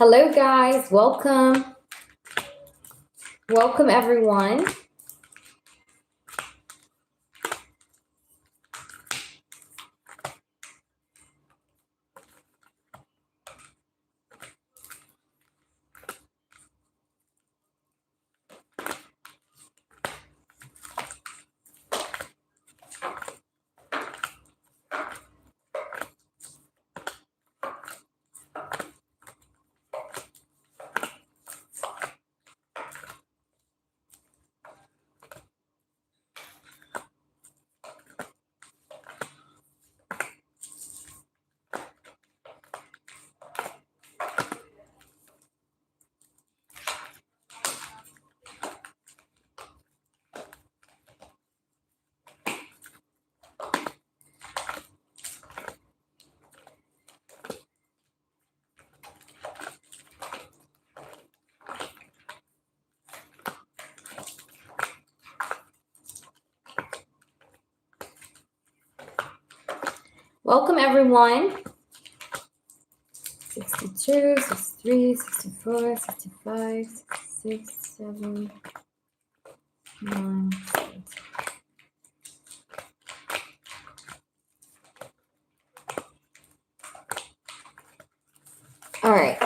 Hello, guys. Welcome. Welcome, everyone. Welcome, everyone. 62, 63, 64, 65, 66, 7, 9, 10. All right.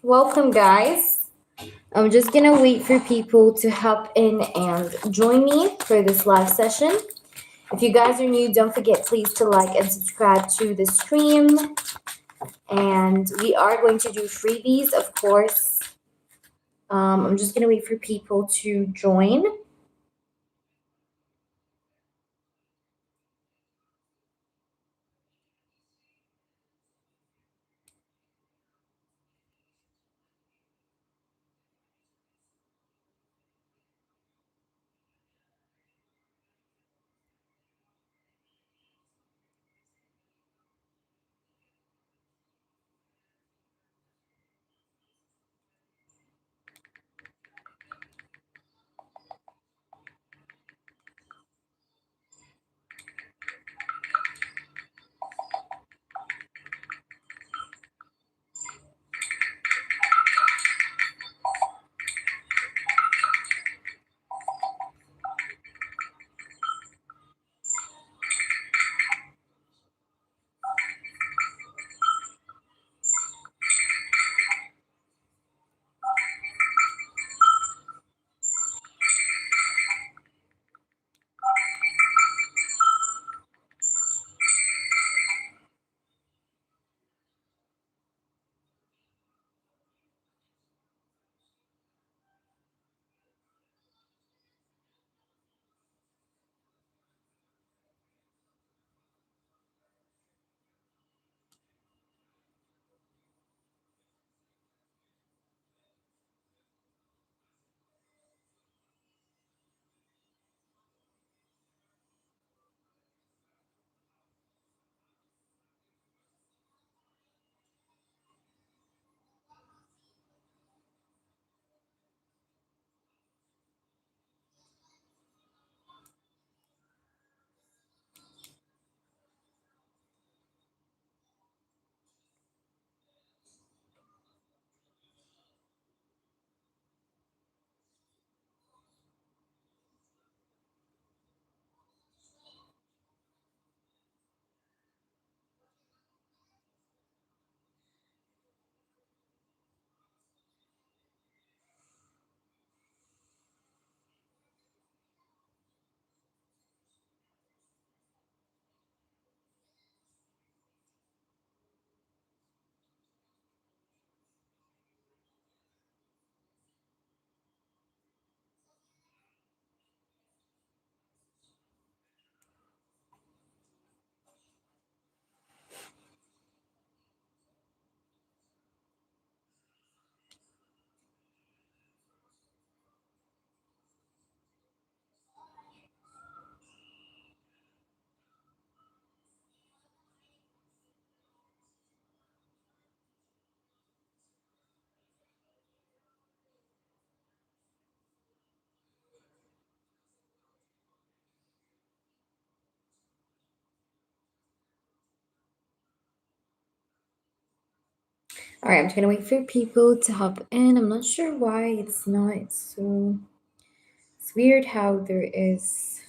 Welcome, guys. I'm just going to wait for people to hop in and join me for this live session. If you guys are new, don't forget, please, to like and subscribe to the stream. And we are going to do freebies, of course. I'm just going to wait for people to join. All right, I'm just gonna wait for people to hop in. I'm not sure why it's not so. It's weird how there is.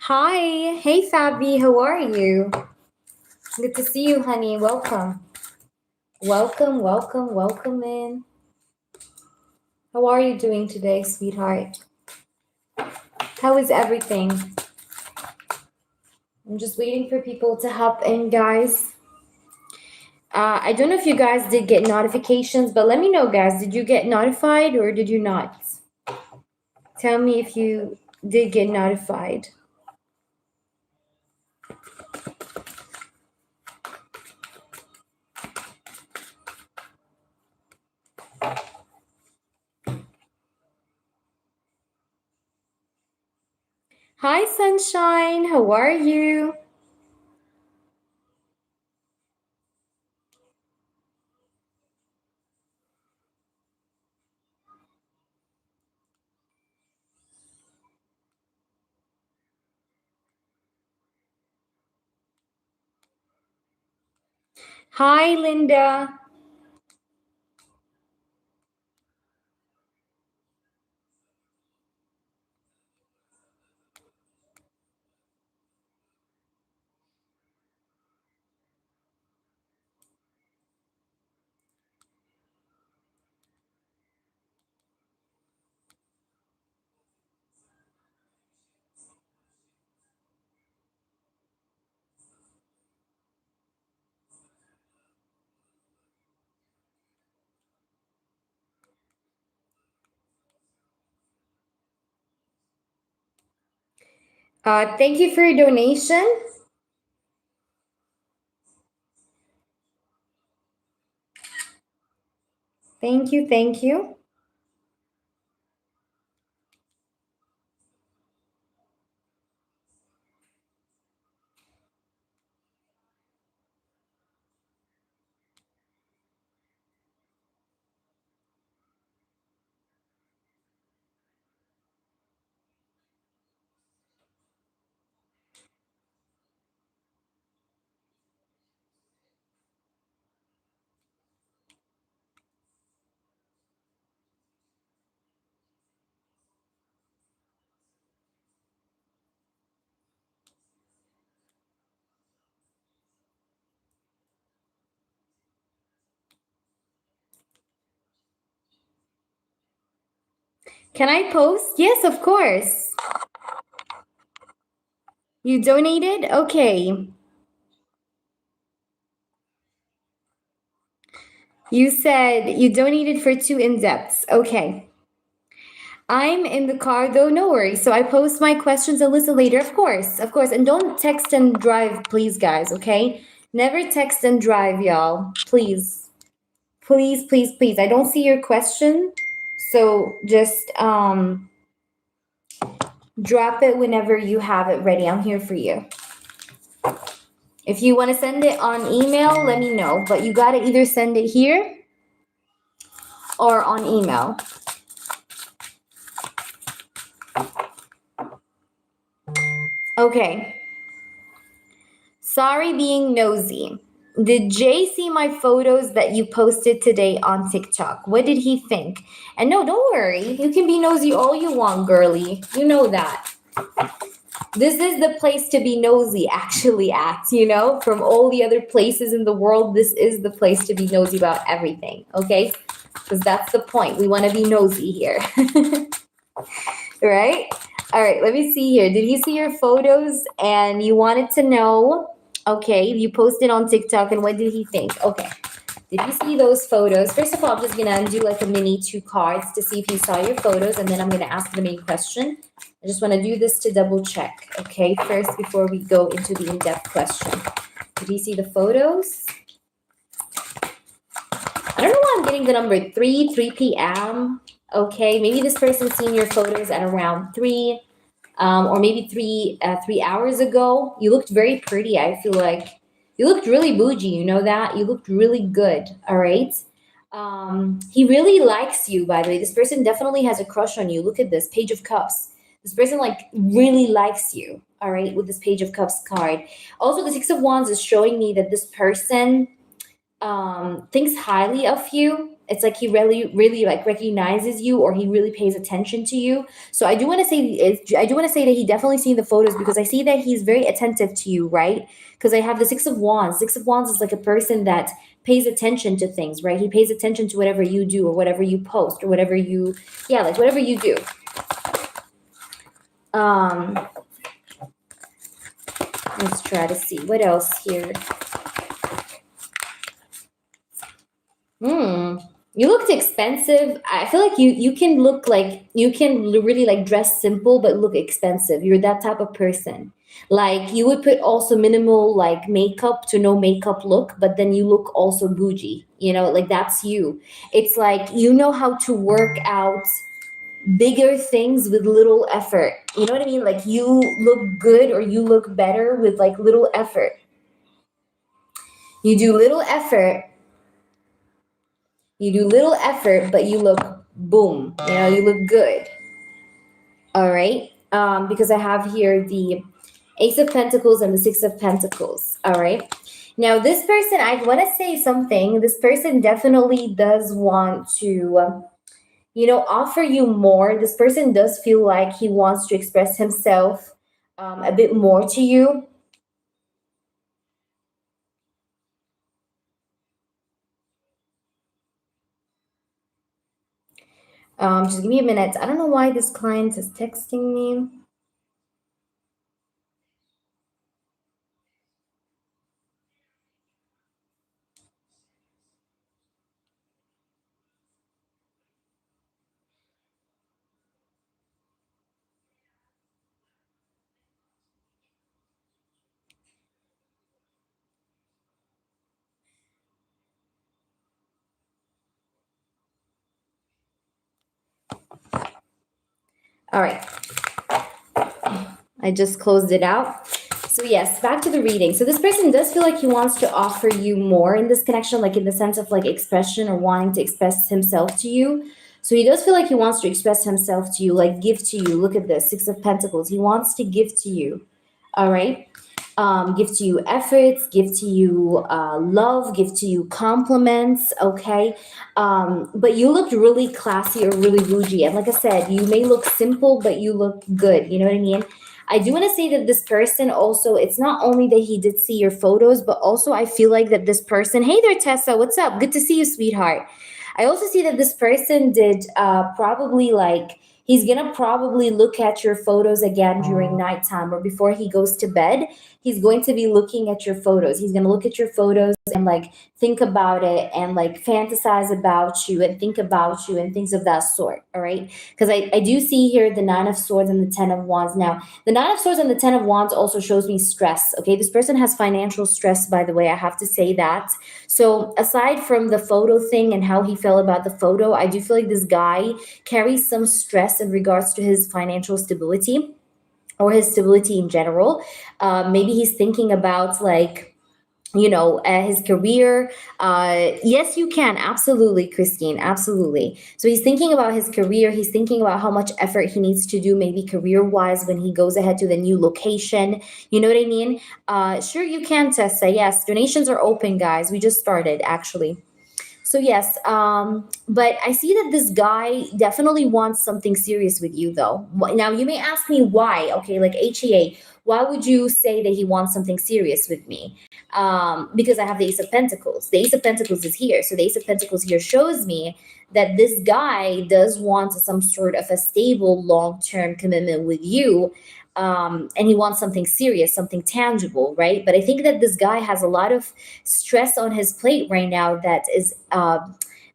Hi, hey Fabi, how are you? Good to see you, honey. Welcome. Welcome, welcome, welcome in. How are you doing today, sweetheart? How is everything? I'm just waiting for people to hop in, guys. I don't know if you guys did get notifications, but let me know, guys. Did you get notified or did you not? Tell me if you did get notified. Hi, Sunshine. How are you? Hi, Linda. Thank you for your donation. Thank you, thank you. Can I post? Yes, of course. You donated? Okay. You said you donated for 2 in-depths. Okay. I'm in the car though, no worries. So I post my questions a little later, of course, of course. And don't text and drive, please, guys, okay? Never text and drive, y'all. Please. Please, please, please. I don't see your question. So just drop it whenever you have it ready. I'm here for you. If you want to send it on email, let me know. But you got to either send it here or on email. Okay. Sorry being nosy. Did Jay see my photos that you posted today on TikTok? What did he think? And no, don't worry. You can be nosy all you want, girly. You know that. This is the place to be nosy, actually, from all the other places in the world. This is the place to be nosy about everything, okay? Because that's the point. We want to be nosy here. Right? All right, let me see here. Did he see your photos and you wanted to know? Okay, you posted on TikTok and what did he think? Okay. Did you see those photos? First of all, I'm just gonna do like a mini 2 cards to see if you saw your photos, and then I'm gonna ask the main question. I just want to do this to double check, okay? First, before we go into the in-depth question. Did you see the photos? I don't know why I'm getting the number 3 p.m. Okay, maybe this person's seen your photos at around 3, or maybe 3 hours ago. You looked very pretty. I feel like you looked really bougie. You know that? You looked really good. All right. He really likes you, by the way. This person definitely has a crush on you. Look at this Page of Cups. This person like really likes you. All right, with this Page of Cups card. Also, the Six of Wands is showing me that this person thinks highly of you. It's like he really like recognizes you, or he really pays attention to you. So I do want to say that he definitely seen the photos, because I see that he's very attentive to you, right? Because I have the Six of Wands. Six of Wands is like a person that pays attention to things, right? He pays attention to whatever you do, or whatever you post, or whatever you, yeah, like whatever you do. Let's try to see what else here. You looked expensive. I feel like you can look like, you can really like dress simple but look expensive. You're that type of person. Like you would put also minimal like makeup to no makeup look, but then you look also bougie. You know, like that's you. It's like you know how to work out bigger things with little effort. You know what I mean? Like you look good, or you look better with like little effort. You do little effort. You do little effort, but you look boom. You know, you look good. All right. Because I have here the Ace of Pentacles and the Six of Pentacles. All right. Now, this person, I want to say something. This person definitely does want to, offer you more. This person does feel like he wants to express himself a bit more to you. Just give me a minute. I don't know why this client is texting me. All right. I just closed it out. So yes, back to the reading. So this person does feel like he wants to offer you more in this connection, like in the sense of like expression, or wanting to express himself to you. So he does feel like he wants to express himself to you, like give to you. Look at this, Six of Pentacles. He wants to give to you. All right. Give to you efforts, give to you love, give to you compliments, okay? But you look really classy or really bougie. And like I said, you may look simple, but you look good. You know what I mean? I do want to say that this person also, it's not only that he did see your photos, but also I feel like that this person, hey there, Tessa, what's up? Good to see you, sweetheart. I also see that this person did probably like, he's gonna probably look at your photos again during nighttime, or before he goes to bed. He's going to be looking at your photos. He's gonna look at your photos and like think about it, and like fantasize about you, and think about you, and things of that sort. All right. Because I do see here the Nine of Swords and the Ten of Wands. Now, the Nine of Swords and the Ten of Wands also shows me stress. Okay. This person has financial stress, by the way. I have to say that. So aside from the photo thing and how he felt about the photo, I do feel like this guy carries some stress in regards to his financial stability, or his stability in general. Maybe he's thinking about like, his career. Yes, you can. Absolutely, Christine. Absolutely. So he's thinking about his career. He's thinking about how much effort he needs to do, maybe career-wise, when he goes ahead to the new location. You know what I mean? Sure, you can, Tessa. Yes, donations are open, guys. We just started, actually. So yes, but I see that this guy definitely wants something serious with you, though. Now you may ask me why. Okay, like HEA, why would you say that he wants something serious with me? Because I have the Ace of Pentacles. The Ace of Pentacles is here, so the Ace of Pentacles here shows me that this guy does want some sort of a stable, long-term commitment with you. and he wants something serious, something tangible, right? But I think that this guy has a lot of stress on his plate right now that is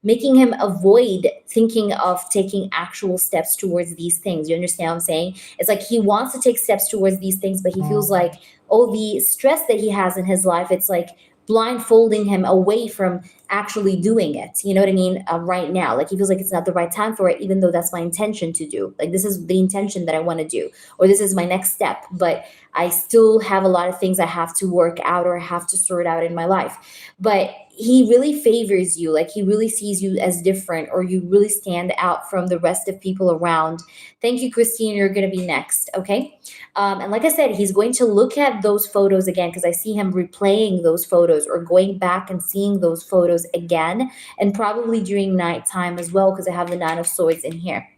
making him avoid thinking of taking actual steps towards these things. You understand what I'm saying? It's like he wants to take steps towards these things, but he feels like, oh, the stress that he has in his life, it's like blindfolding him away from actually doing it. You know what I mean? Right now, like he feels like it's not the right time for it, even though that's my intention to do. Like this is the intention that I want to do, or this is my next step. But I still have a lot of things I have to work out or have to sort out in my life. But he really favors you, like he really sees you as different, or you really stand out from the rest of people around. Thank you, Christine. You're going to be next. Okay. And like I said, he's going to look at those photos again, because I see him replaying those photos or going back and seeing those photos again, and probably during nighttime as well, because I have the Nine of Swords in here.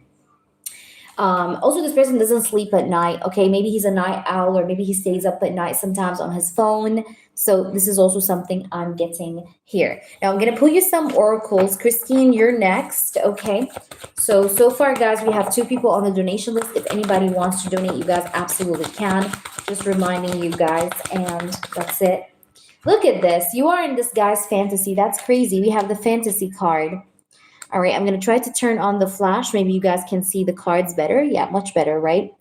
Also, this person doesn't sleep at night. Okay, maybe he's a night owl, or maybe he stays up at night sometimes on his phone. So this is also something I'm getting here. Now I'm gonna pull you some oracles. Christine, you're next. Okay. So far, guys, we have 2 people on the donation list. If anybody wants to donate, you guys absolutely can. Just reminding you guys, and that's it. Look at this. You are in this guy's fantasy. That's crazy. We have the fantasy card. All right, I'm going to try to turn on the flash. Maybe you guys can see the cards better. Yeah, much better, right?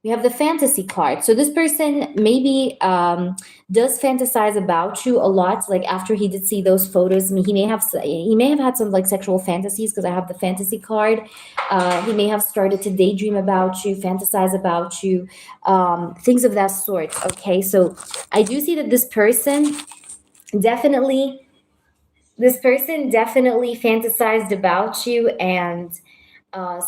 We have the fantasy card. So this person maybe does fantasize about you a lot. Like after he did see those photos, I mean, he may have had some like sexual fantasies, because I have the fantasy card. He may have started to daydream about you, fantasize about you, things of that sort. Okay, so I do see that definitely this person definitely fantasized about you, and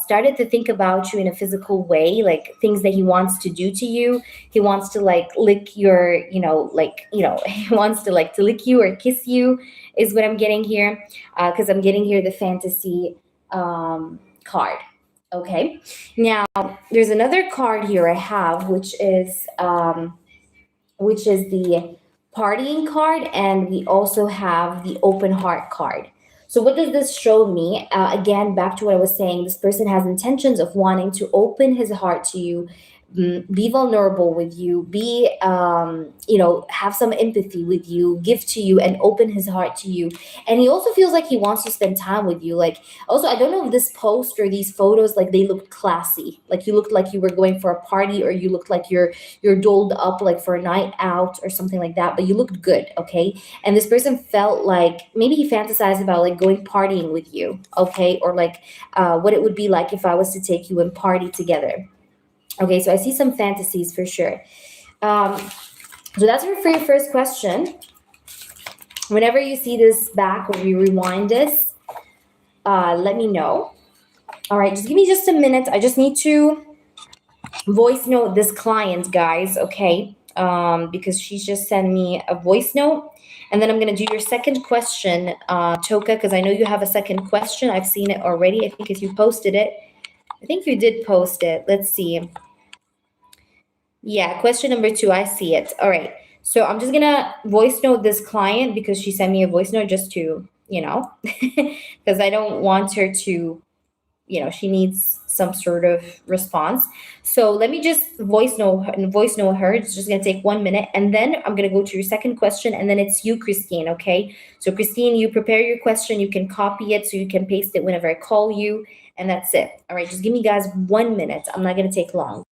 started to think about you in a physical way, like things that he wants to do to you. He wants to like lick your, he wants to like to lick you or kiss you, is what I'm getting here. Because I'm getting here the fantasy card. Okay. Now there's another card here I have, which is the partying card, and we also have the open heart card. So what does this show me? Again, back to what I was saying, this person has intentions of wanting to open his heart to you, be vulnerable with you, be have some empathy with you, give to you, and open his heart to you. And he also feels like he wants to spend time with you. Like, also, I don't know if this post or these photos, like they looked classy, like you looked like you were going for a party, or you looked like you're doled up like for a night out or something like that, but you looked good. Okay. And this person felt like maybe he fantasized about like going partying with you. Okay. Or like what it would be like if I was to take you and party together. Okay, so I see some fantasies for sure. So that's for your first question. Whenever you see this back or you rewind this, let me know. All right, just give me just a minute. I just need to voice note this client, guys, okay? Because she's just sent me a voice note. And then I'm going to do your second question, Toka, because I know you have a second question. I've seen it already. I think if you posted it, I think you did post it. Let's see. Yeah, question number 2, I see it. All right. So I'm just gonna voice note this client, because she sent me a voice note just to, because I don't want her to, she needs some sort of response. So let me just voice note her. It's just gonna take 1 minute, and then I'm gonna go to your second question, and then it's you, Christine. Okay. So Christine, you prepare your question. You can copy it so you can paste it whenever I call you, and that's it. All right. Just give me guys 1 minute. I'm not gonna take long.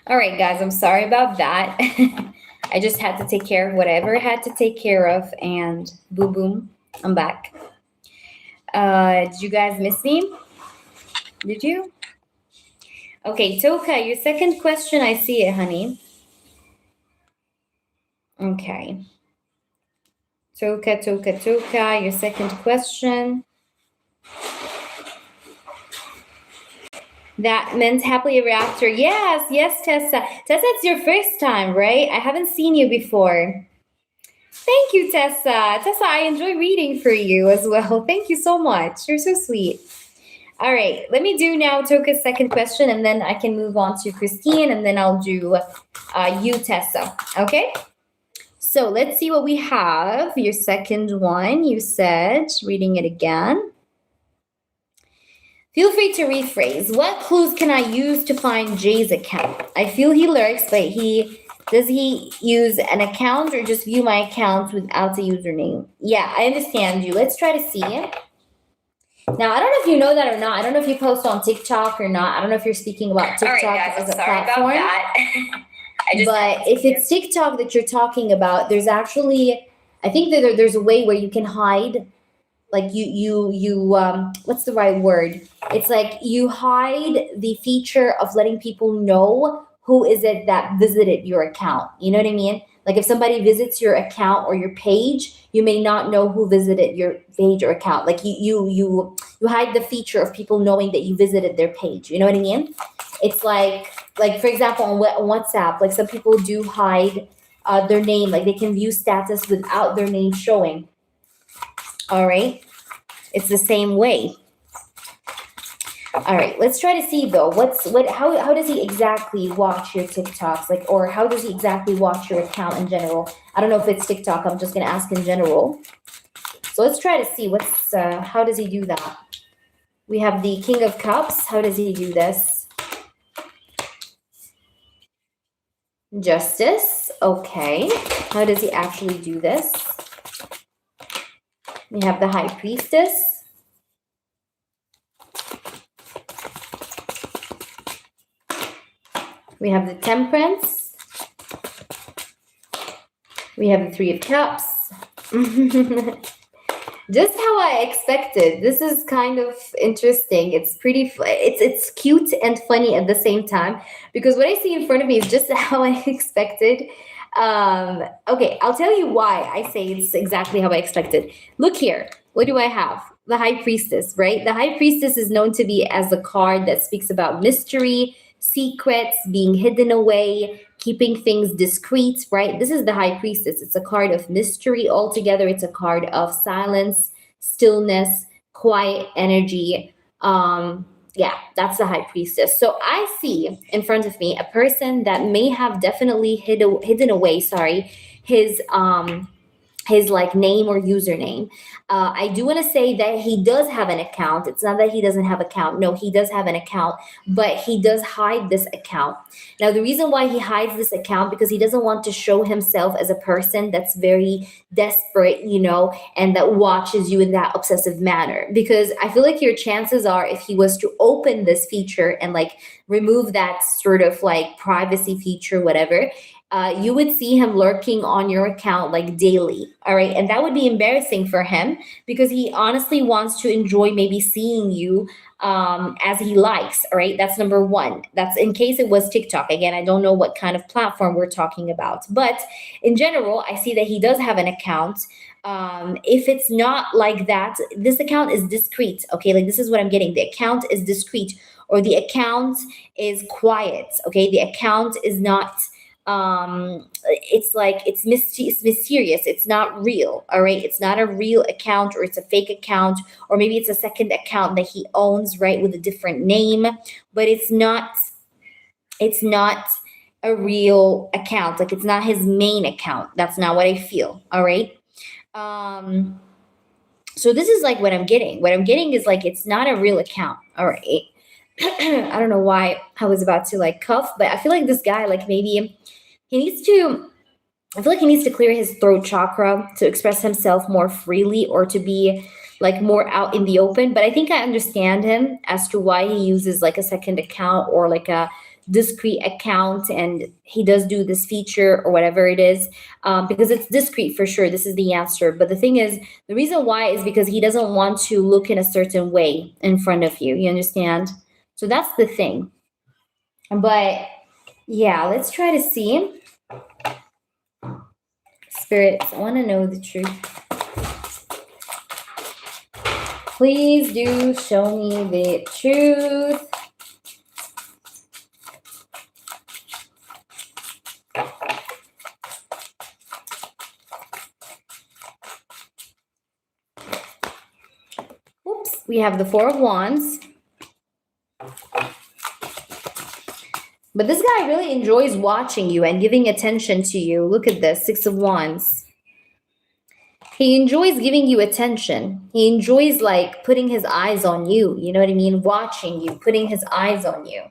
All right, guys, I'm sorry about that. I just had to take care of whatever I had to take care of, and boom, boom, I'm back. Did you guys miss me? Did you? Okay, Toka, your second question, I see it, honey. Okay. Toka, your second question. That meant happily ever after. Yes, yes, Tessa. Tessa, it's your first time, right? I haven't seen you before. Thank you, Tessa. Tessa, I enjoy reading for you as well. Thank you so much. You're so sweet. All right, let me do now Toka's second question, and then I can move on to Christine, and then I'll do you, Tessa. Okay? So let's see what we have. Your second one, you said, reading it again. Feel free to rephrase. What clues can I use to find Jay's account? I feel he lurks, but does he use an account or just view my account without a username? Yeah, I understand you. Let's try to see it. Now, I don't know if you know that or not. I don't know if you post on TikTok or not. I don't know if you're speaking about TikTok as a platform. But if it's TikTok that you're talking about, there's actually, I think that there's a way where you can hide, like what's the right word? It's like you hide the feature of letting people know who is it that visited your account. You know what I mean? Like if somebody visits your account or your page, you may not know who visited your page or account. Like you hide the feature of people knowing that you visited their page. You know what I mean? It's like for example on WhatsApp, like some people do hide their name, like they can view status without their name showing. All right, it's the same way. All right, let's try to see though. How does he exactly watch your TikToks? Like, or how does he exactly watch your account in general? I don't know if it's TikTok. I'm just gonna ask in general. So let's try to see how does he do that? We have the King of Cups. How does he do this? Justice. Okay. How does he actually do this? We have the High Priestess. We have the Temperance. We have the Three of Cups. Just how I expected. This is kind of interesting. It's pretty, it's cute and funny at the same time because what I see in front of me is just how I expected. Okay, I'll tell you why I say it's exactly how I expected. Look here. What do I have? The High Priestess, right? The High Priestess is known to be as the card that speaks about mystery, secrets, being hidden away, keeping things discreet, right? This is the High Priestess. It's a card of mystery altogether. It's a card of silence, stillness, quiet energy. Yeah, that's the High Priestess. So I see in front of me a person that may have definitely hidden away, his like name or username. I do want to say that he does have an account. It's not that he doesn't have account. No, he does have an account, but he does hide this account. Now, the reason why he hides this account because he doesn't want to show himself as a person that's very desperate, and that watches you in that obsessive manner. Because I feel like your chances are if he was to open this feature and like remove that sort of like privacy feature, whatever, you would see him lurking on your account like daily. All right. And that would be embarrassing for him because he honestly wants to enjoy maybe seeing you as he likes. All right. That's number one. That's in case it was TikTok. Again, I don't know what kind of platform we're talking about. But in general, I see that he does have an account. If it's not like that, this account is discreet. Okay. Like this is what I'm getting. The account is discreet or the account is quiet. Okay. The account is not it's like it's mysterious, it's not real. All right, it's not a real account or it's a fake account or maybe it's a second account that he owns, right, with a different name, but it's not a real account. Like it's not his main account. That's not what I feel. All right. So this is like what I'm getting is like it's not a real account. All right. I don't know why I was about to like cuff, but I feel like this guy, like maybe I feel like he needs to clear his throat chakra to express himself more freely or to be like more out in the open. But I think I understand him as to why he uses like a second account or like a discreet account and he does do this feature or whatever it is, because it's discreet for sure. This is the answer. But the thing is, the reason why is because he doesn't want to look in a certain way in front of you. You understand? So that's the thing. But yeah, let's try to see. Spirits, I want to know the truth. Please do show me the truth. Oops, we have the Four of Wands. But this guy really enjoys watching you and giving attention to you. Look at this, Six of Wands. He enjoys giving you attention. He enjoys like putting his eyes on you. You know what I mean? Watching you, putting his eyes on you.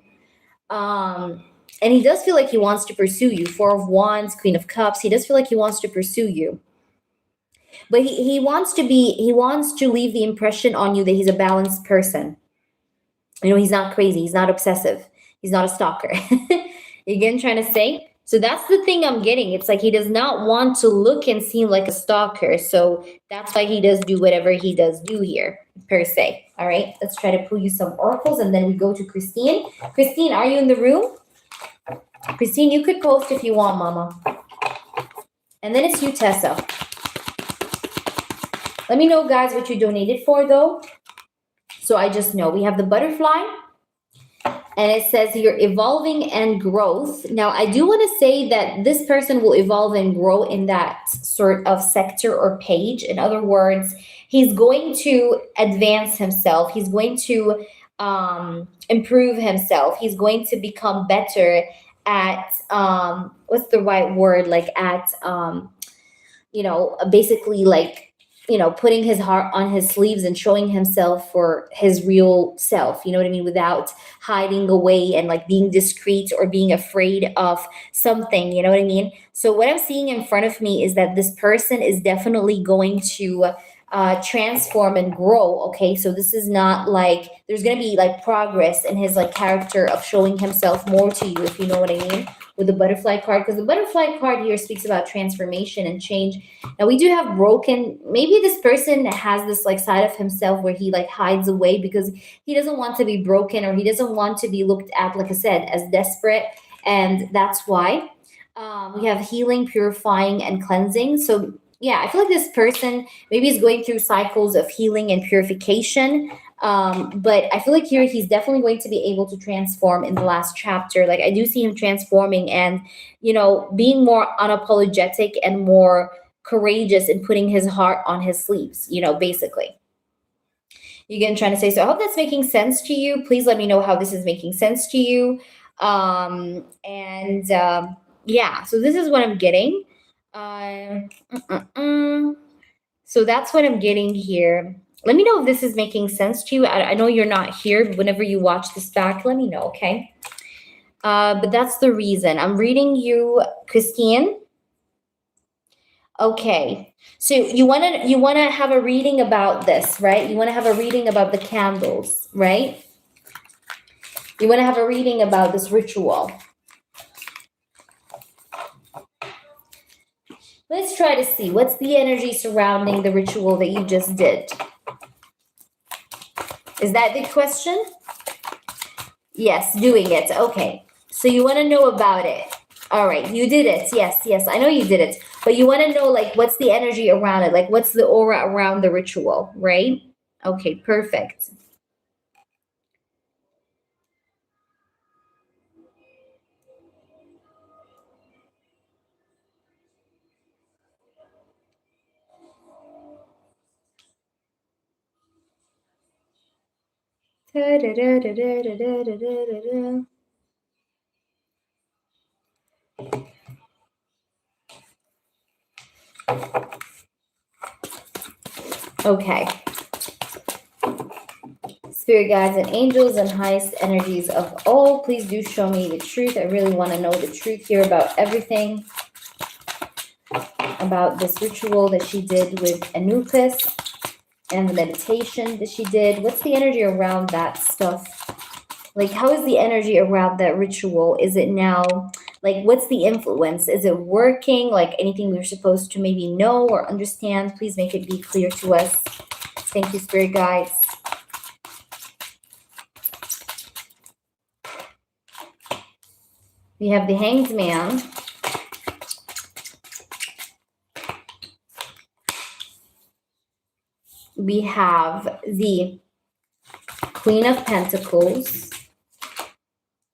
And he does feel like he wants to pursue you. Four of Wands, Queen of Cups. He does feel like he wants to pursue you. But he wants to leave the impression on you that he's a balanced person. You know, he's not crazy. He's not obsessive. He's not a stalker. You get what I'm trying to say? So that's the thing I'm getting. It's like he does not want to look and seem like a stalker. So that's why he does do whatever he does do here, per se. All right, let's try to pull you some oracles and then we go to Christine. Christine, are you in the room? Christine, you could post if you want, Mama. And then it's you, Tessa. Let me know, guys, what you donated for, though. So I just know. We have the butterfly. And it says here, evolving and growth. Now, I do want to say that this person will evolve and grow in that sort of sector or page. In other words, he's going to advance himself. He's going to improve himself. He's going to become better at, what's the right word? Like at, basically like, putting his heart on his sleeves and showing himself for his real self, you know what I mean? Without hiding away and like being discreet or being afraid of something, you know what I mean? So what I'm seeing in front of me is that this person is definitely going to transform and grow. Okay, so this is not like there's going to be like progress in his like character of showing himself more to you, if you know what I mean, with the butterfly card, because the butterfly card here speaks about transformation and change. Now we do have broken, maybe this person has this like side of himself where he like hides away because he doesn't want to be broken or he doesn't want to be looked at, like I said, as desperate. And that's why we have healing, purifying, and cleansing. So yeah, I feel like this person maybe is going through cycles of healing and purification. But I feel like here he's definitely going to be able to transform in the last chapter. Like I do see him transforming and, being more unapologetic and more courageous in putting his heart on his sleeves, basically. You get what I'm trying to say? So I hope that's making sense to you. Please let me know how this is making sense to you. Yeah, so this is what I'm getting. So that's what I'm getting here. Let me know if this is making sense to you. I know you're not here, but whenever you watch this back, let me know, okay? But that's the reason. I'm reading you, Christine. Okay. So you wanna have a reading about this, right? You wanna have a reading about the candles, right? You wanna have a reading about this ritual. Let's try to see what's the energy surrounding the ritual that you just did. Is that the question? Yes, doing it. Okay. So you want to know about it. All right. You did it. Yes. I know you did it. But you want to know, like, what's the energy around it? Like, what's the aura around the ritual, right? Okay, perfect. Okay. Spirit guides and angels and highest energies of all, please do show me the truth. I really want to know the truth here about everything, about this ritual that she did with Anubis and the meditation that she did. What's the energy around that stuff? Like, how is the energy around that ritual? Is it now, like, what's the influence? Is it working? Like, anything we're supposed to maybe know or understand? Please make it be clear to us. Thank you, spirit guides. We have the Hanged Man. We have the Queen of Pentacles.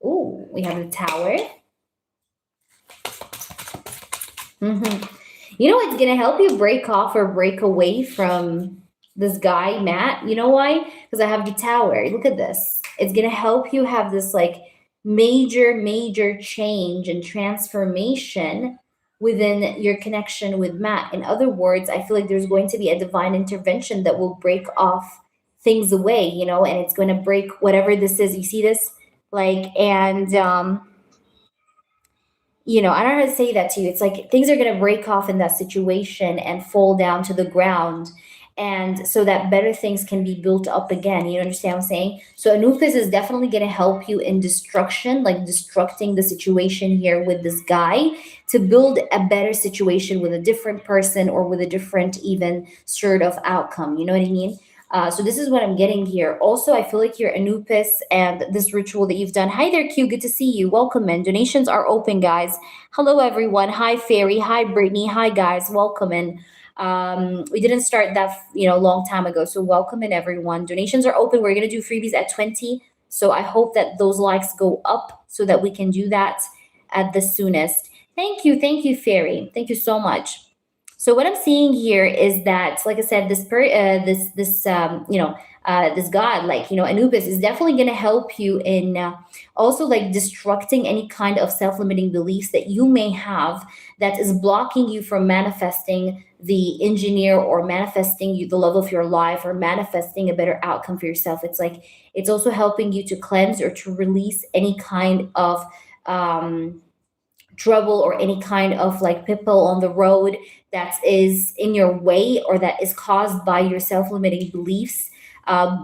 Ooh, we have the Tower. You know what's going to help you break off or break away from this guy, Matt? You know why? Because I have the Tower. Look at this. It's going to help you have this like major change and transformation within your connection with Matt. In other words, I feel like there's going to be a divine intervention that will break off things away, you know, and it's going to break whatever this is. You see this? Like, and you know, I don't know how to say that to you. It's like things are going to break off in that situation and fall down to the ground. And so that better things can be built up again. You understand what I'm saying? So Anubis is definitely going to help you in destruction, like destructing the situation here with this guy to build a better situation with a different person or with a different even sort of outcome. You know what I mean? So this is what I'm getting here. Also, I feel like your Anubis and this ritual that you've done. Hi there, Q. Good to see you. Welcome in. Donations are open, guys. Hello, everyone. Hi, Fairy. Hi, Brittany. Hi, guys. Welcome in. We didn't start that, you know, a long time ago. So welcome in, everyone. Donations are open. We're going to do freebies at 20. So I hope that those likes go up so that we can do that at the soonest. Thank you. Thank you, Fairy. Thank you so much. So what I'm seeing here is that, like I said, this this god, like, you know, Anubis is definitely going to help you in also like destructing any kind of self-limiting beliefs that you may have that is blocking you from manifesting the engineer or manifesting you the love of your life or manifesting a better outcome for yourself. It's like it's also helping you to cleanse or to release any kind of trouble or any kind of like pitfall on the road that is in your way or that is caused by your self-limiting beliefs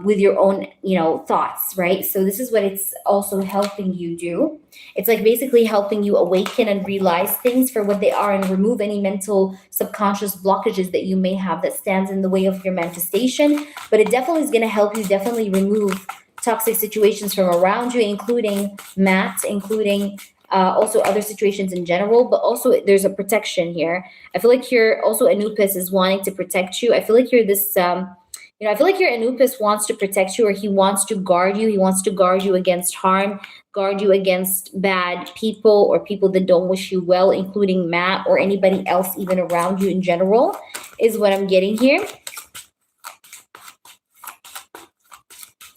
with your own, you know, thoughts, right? So this is what it's also helping you do. It's like basically helping you awaken and realize things for what they are and remove any mental subconscious blockages that you may have that stands in the way of your manifestation. But it definitely is going to help you definitely remove toxic situations from around you, including Matt, including also other situations in general, but also there's a protection here. I feel like you're also Anubis is wanting to protect you. I feel like you're this, you know, I feel like your Anubis wants to protect you or he wants to guard you. He wants to guard you against harm, guard you against bad people or people that don't wish you well, including Matt or anybody else even around you in general, is what I'm getting here.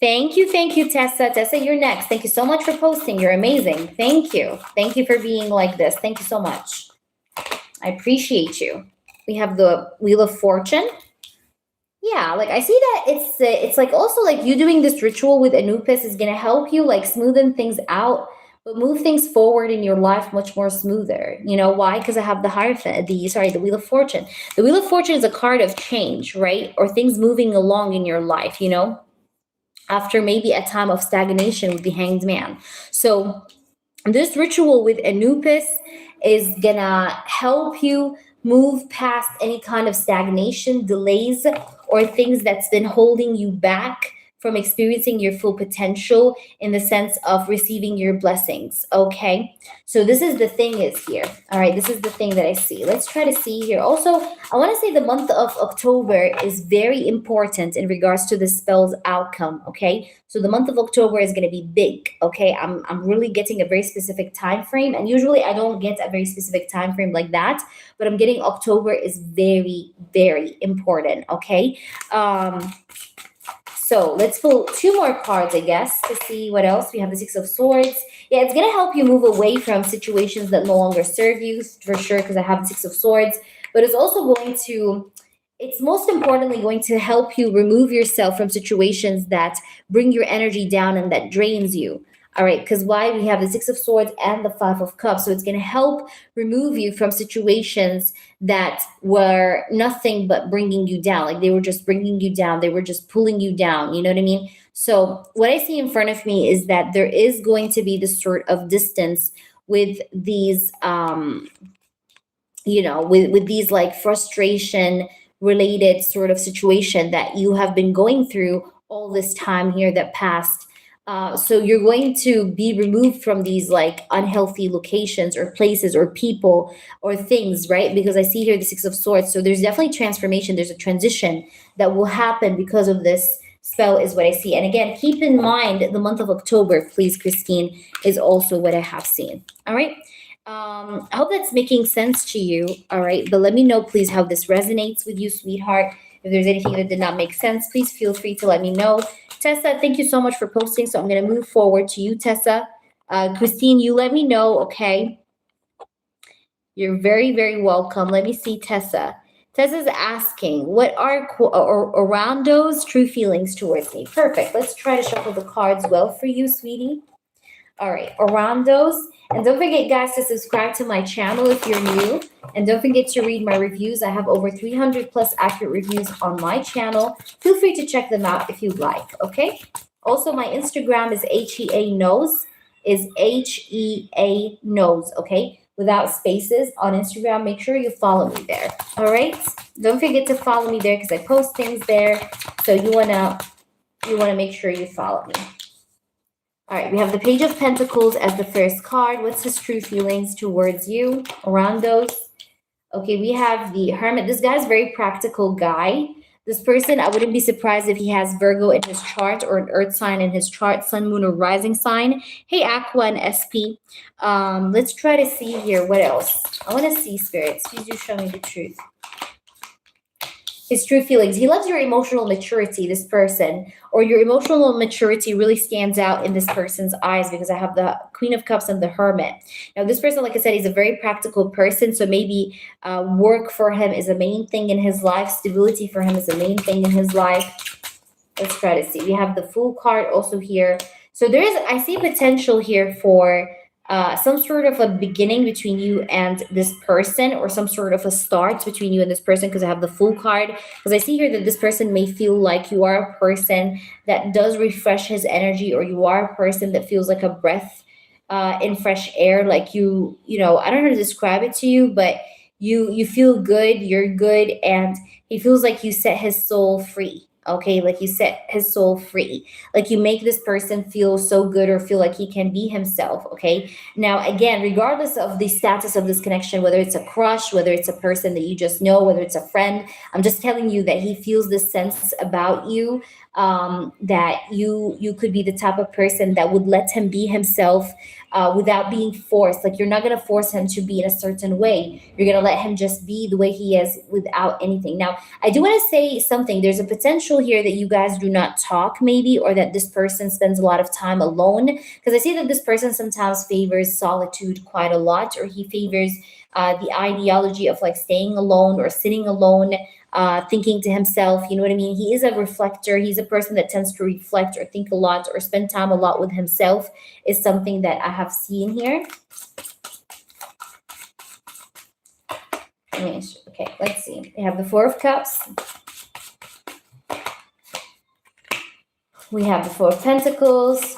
Thank you, Tessa. Tessa, you're next. Thank you so much for posting. You're amazing. Thank you. Thank you for being like this. Thank you so much. I appreciate you. We have the Wheel of Fortune. Yeah, like I see that it's like also like you doing this ritual with Anubis is gonna help you like smoothen things out, but move things forward in your life much more smoother. You know why? Because I have the Hierophant, the Wheel of Fortune. The Wheel of Fortune is a card of change, right? Or things moving along in your life, you know, after maybe a time of stagnation with the Hanged Man. So this ritual with Anubis is gonna help you move past any kind of stagnation, delays, or things that's been holding you back from experiencing your full potential in the sense of receiving your blessings. Okay, so this is the thing is here. All right, this is the thing that I see. Let's try to see here. Also, I want to say the month of October is very important in regards to the spell's outcome. Okay, so the month of October is going to be big. Okay, I'm really getting a very specific time frame, and usually I don't get a very specific time frame like that, but I'm getting October is very important. Okay. So let's pull two more cards, I guess, to see what else. We have the Six of Swords. Yeah, it's going to help you move away from situations that no longer serve you, for sure, because I have the Six of Swords. But it's also going to, it's most importantly going to help you remove yourself from situations that bring your energy down and that drains you. All right, because why? We have the Six of Swords and the Five of Cups. So it's going to help remove you from situations that were nothing but bringing you down. Like they were just bringing you down. They were just pulling you down. You know what I mean? So what I see in front of me is that there is going to be this sort of distance with these, with these like frustration related sort of situation that you have been going through all this time here that passed. So you're going to be removed from these like unhealthy locations or places or people or things, right? Because I see here the Six of Swords. So there's definitely transformation. There's a transition that will happen because of this spell is what I see. And again, keep in mind the month of October, please, Christine, is also what I have seen. All right. I hope that's making sense to you. All right. But let me know, please, how this resonates with you, sweetheart. If there's anything that did not make sense, please feel free to let me know. Tessa, thank you so much for posting. So I'm going to move forward to you, Tessa. Christine, you let me know, okay? You're very, very welcome. Let me see Tessa. Tessa's asking, what are Orando's true feelings towards me? Perfect. Let's try to shuffle the cards well for you, sweetie. All right, Orando's. And don't forget, guys, to subscribe to my channel if you're new. And don't forget to read my reviews. I have over 300 plus accurate reviews on my channel. Feel free to check them out if you'd like, okay? Also, my Instagram is HEA Knows, HEA Knows, okay? Without spaces on Instagram. Make sure you follow me there, all right? Don't forget to follow me there because I post things there. So you wanna make sure you follow me. All right, we have the Page of Pentacles as the first card. What's his true feelings towards you? Orandos. Okay, we have the Hermit. This guy's a very practical guy. This person, I wouldn't be surprised if he has Virgo in his chart or an earth sign in his chart, sun, moon, or rising sign. Hey, Aqua and SP. Let's try to see here. What else? I want to see, spirits. Please do show me the truth. His true feelings. He loves your emotional maturity, this person, or your emotional maturity really stands out in this person's eyes because I have the Queen of Cups and the Hermit. Now, this person, like I said, he's a very practical person. So maybe work for him is a main thing in his life. Stability for him is a main thing in his life. Let's try to see. We have the Fool card also here. So I see potential here for some sort of a beginning between you and this person, or some sort of a start between you and this person, because I have the Fool card. Because I see here that this person may feel like you are a person that does refresh his energy, or you are a person that feels like a breath in fresh air. Like you know, I don't know how to describe it to you, but you feel good, you're good, and he feels like you set his soul free. Okay, like you set his soul free, like you make this person feel so good or feel like he can be himself. Okay, now again, regardless of the status of this connection, whether it's a crush, whether it's a person that you just know, whether it's a friend, I'm just telling you that he feels this sense about you, that you could be the type of person that would let him be himself without being forced. Like you're not going to force him to be in a certain way. You're going to let him just be the way he is without anything. Now, I do want to say something. There's a potential here that you guys do not talk maybe, or that this person spends a lot of time alone, because I see that this person sometimes favors solitude quite a lot, or he favors the ideology of like staying alone or sitting alone, thinking to himself. You know what I mean? He is a reflector. He's a person that tends to reflect or think a lot or spend time a lot with himself, is something that I have seen here. Okay, let's see. We have the Four of Cups. We have the Four of Pentacles.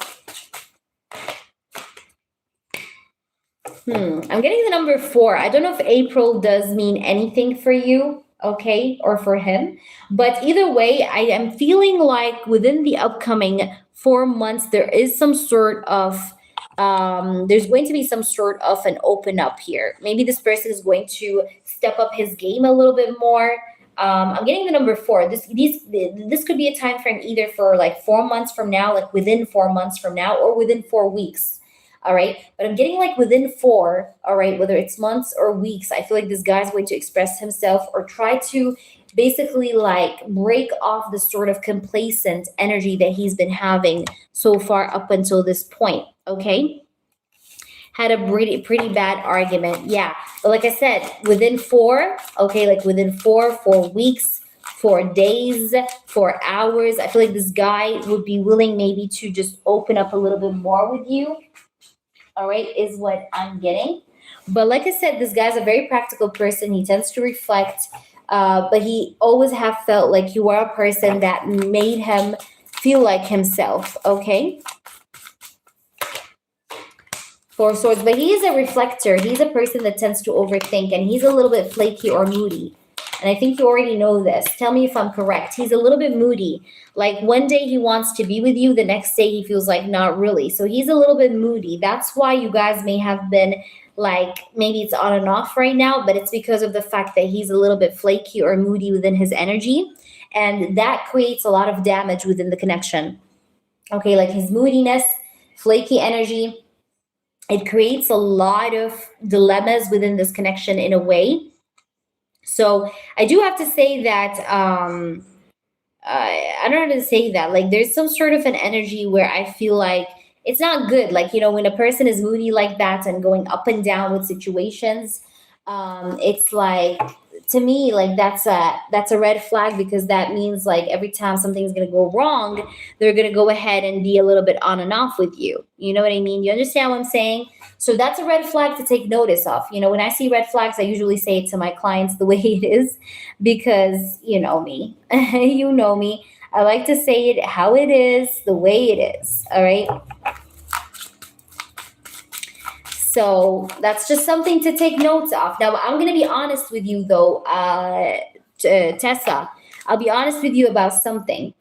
I'm getting the number 4. I don't know if April does mean anything for you, okay, or for him. But either way, I am feeling like within the upcoming 4 months, there is some sort of, there's going to be some sort of an open up here. Maybe this person is going to step up his game a little bit more. I'm getting the number 4. This could be a time frame either for like 4 months from now, like within 4 months from now, or within 4 weeks. All right. But I'm getting like within 4, all right, whether it's months or weeks, I feel like this guy's going to express himself or try to basically like break off the sort of complacent energy that he's been having so far up until this point. Okay. Had a pretty bad argument. Yeah. But like I said, within 4, okay, like within 4 weeks, for days, for hours. I feel like this guy would be willing maybe to just open up a little bit more with you. All right, is what I'm getting. But like I said, this guy's a very practical person. He tends to reflect, but he always have felt like you are a person that made him feel like himself. Okay, Four of Swords, but he is a reflector. He's a person that tends to overthink, and he's a little bit flaky or moody. And I think you already know this. Tell me if I'm correct. He's a little bit moody. Like one day he wants to be with you, the next day he feels like not really. So he's a little bit moody. That's why you guys may have been like, maybe it's on and off right now, but it's because of the fact that he's a little bit flaky or moody within his energy. And that creates a lot of damage within the connection. Okay, like his moodiness, flaky energy, it creates a lot of dilemmas within this connection in a way. So I do have to say that I don't know how to say that. Like there's some sort of an energy where I feel like it's not good. Like, you know, when a person is moody like that and going up and down with situations, it's like to me, like that's a red flag because that means like every time something's gonna go wrong, they're gonna go ahead and be a little bit on and off with you. You know what I mean? You understand what I'm saying? So that's a red flag to take notice of. You know, when I see red flags, I usually say it to my clients the way it is because you know me. You know me. I like to say it how it is, the way it is. All right. So that's just something to take notes of. Now, I'm going to be honest with you, though, Tessa. I'll be honest with you about something.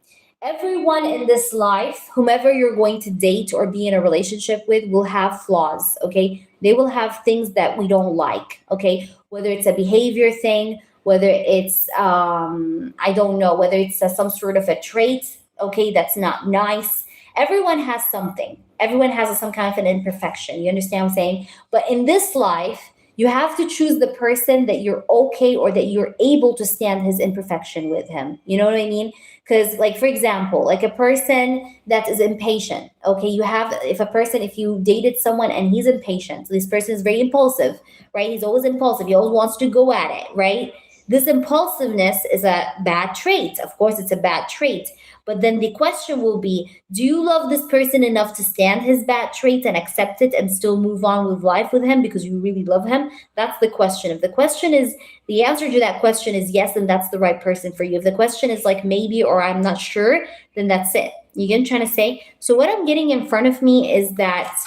Everyone in this life, whomever you're going to date or be in a relationship with, will have flaws, okay? They will have things that we don't like, okay? Whether it's a behavior thing, whether it's, I don't know, whether it's some sort of a trait, okay, that's not nice. Everyone has something. Everyone has some kind of an imperfection. You understand what I'm saying? But in this life, you have to choose the person that you're okay or that you're able to stand his imperfection with him. You know what I mean? Because, like, for example, like a person that is impatient, okay, you have, if you dated someone and he's impatient, so this person is very impulsive, right? He's always impulsive. He always wants to go at it, right? This impulsiveness is a bad trait. Of course, it's a bad trait. But then the question will be, do you love this person enough to stand his bad trait and accept it and still move on with life with him because you really love him? That's the question. If the answer to that question is yes, then that's the right person for you. If the question is like maybe or I'm not sure, then that's it. You get what I'm trying to say? So what I'm getting in front of me is that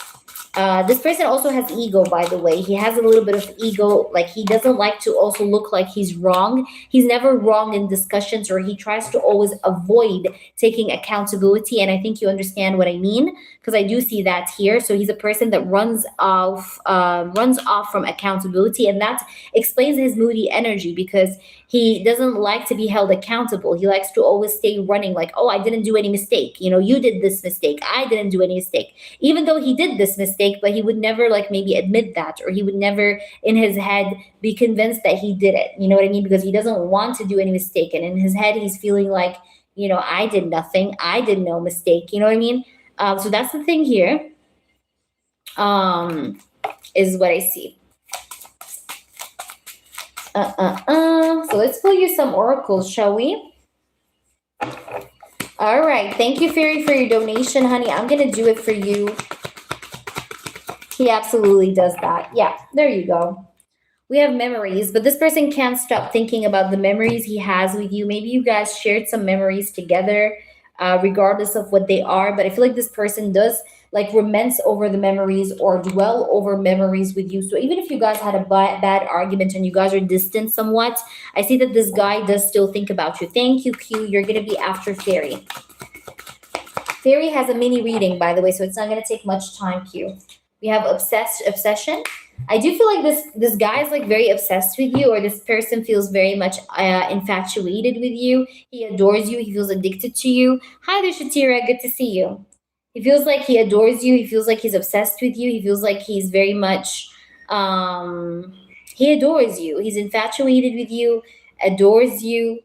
this person also has ego, by the way. He has a little bit of ego. Like he doesn't like to also look like he's wrong. He's never wrong in discussions, or he tries to always avoid taking accountability. And I think you understand what I mean because I do see that here. So he's a person that runs off from accountability, and that explains his moody energy because he doesn't like to be held accountable. He likes to always stay running like, oh, I didn't do any mistake. You know, you did this mistake. I didn't do any mistake. Even though he did this mistake, but he would never like maybe admit that, or he would never in his head be convinced that he did it. You know what I mean? Because he doesn't want to do any mistake. And in his head, he's feeling like, you know, I did nothing. I did no mistake. You know what I mean? So that's the thing here, is what I see. So let's pull you some oracles, shall we? All right. Thank you, Fairy, for your donation, honey. I'm going to do it for you. He absolutely does that. Yeah, there you go. We have memories, but this person can't stop thinking about the memories he has with you. Maybe you guys shared some memories together, regardless of what they are. But I feel like this person does like romance over the memories or dwell over memories with you. So even if you guys had a bad argument and you guys are distant somewhat, I see that this guy does still think about you. Thank you, Q. You're going to be after Fairy. Fairy has a mini reading, by the way, so it's not going to take much time, Q. We have obsession. I do feel like this guy is like very obsessed with you, or this person feels very much infatuated with you. He adores you. He feels addicted to you. Hi there, Shatira. Good to see you. He feels like he adores you. He feels like he's obsessed with you. He feels like he's very much, he adores you. He's infatuated with you, adores you.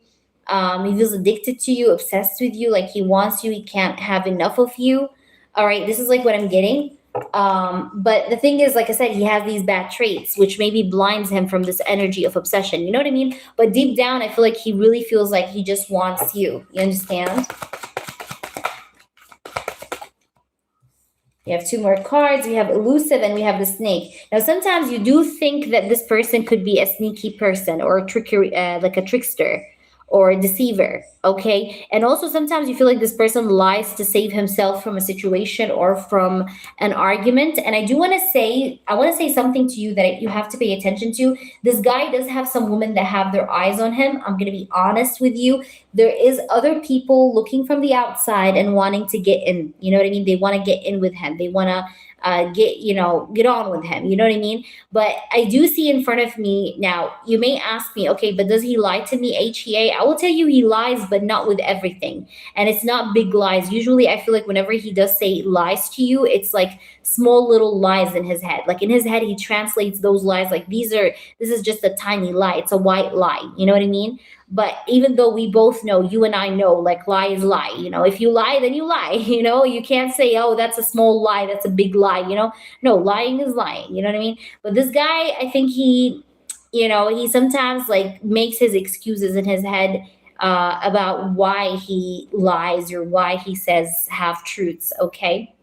He feels addicted to you, obsessed with you. Like he wants you. He can't have enough of you. All right. This is like what I'm getting. But the thing is, like I said, he has these bad traits, which maybe blinds him from this energy of obsession. You know what I mean? But deep down, I feel like he really feels like he just wants you. You understand? We have two more cards. We have elusive and we have the snake. Now, sometimes you do think that this person could be a sneaky person or a trickery, like a trickster or a deceiver. Okay. And also, sometimes you feel like this person lies to save himself from a situation or from an argument. And I want to say something to you that you have to pay attention to. This guy does have some women that have their eyes on him. I'm going to be honest with you. There is other people looking from the outside and wanting to get in. You know what I mean? They want to get in with him. They want to get on with him. You know what I mean? But I do see in front of me now. You may ask me, okay, but does he lie to me? HEA? I will tell you, he lies, but not with everything. And it's not big lies. Usually, I feel like whenever he does say lies to you, it's like small little lies in his head. Like in his head, he translates those lies like this is just a tiny lie. It's a white lie. You know what I mean? But even though we both know, you and I know, like lie is lie. If you lie, then you lie. You can't say, oh, that's a small lie, that's a big lie. No, lying is lying. You know what I mean? But this guy, I think he sometimes like makes his excuses in his head about why he lies or why he says half truths. Okay,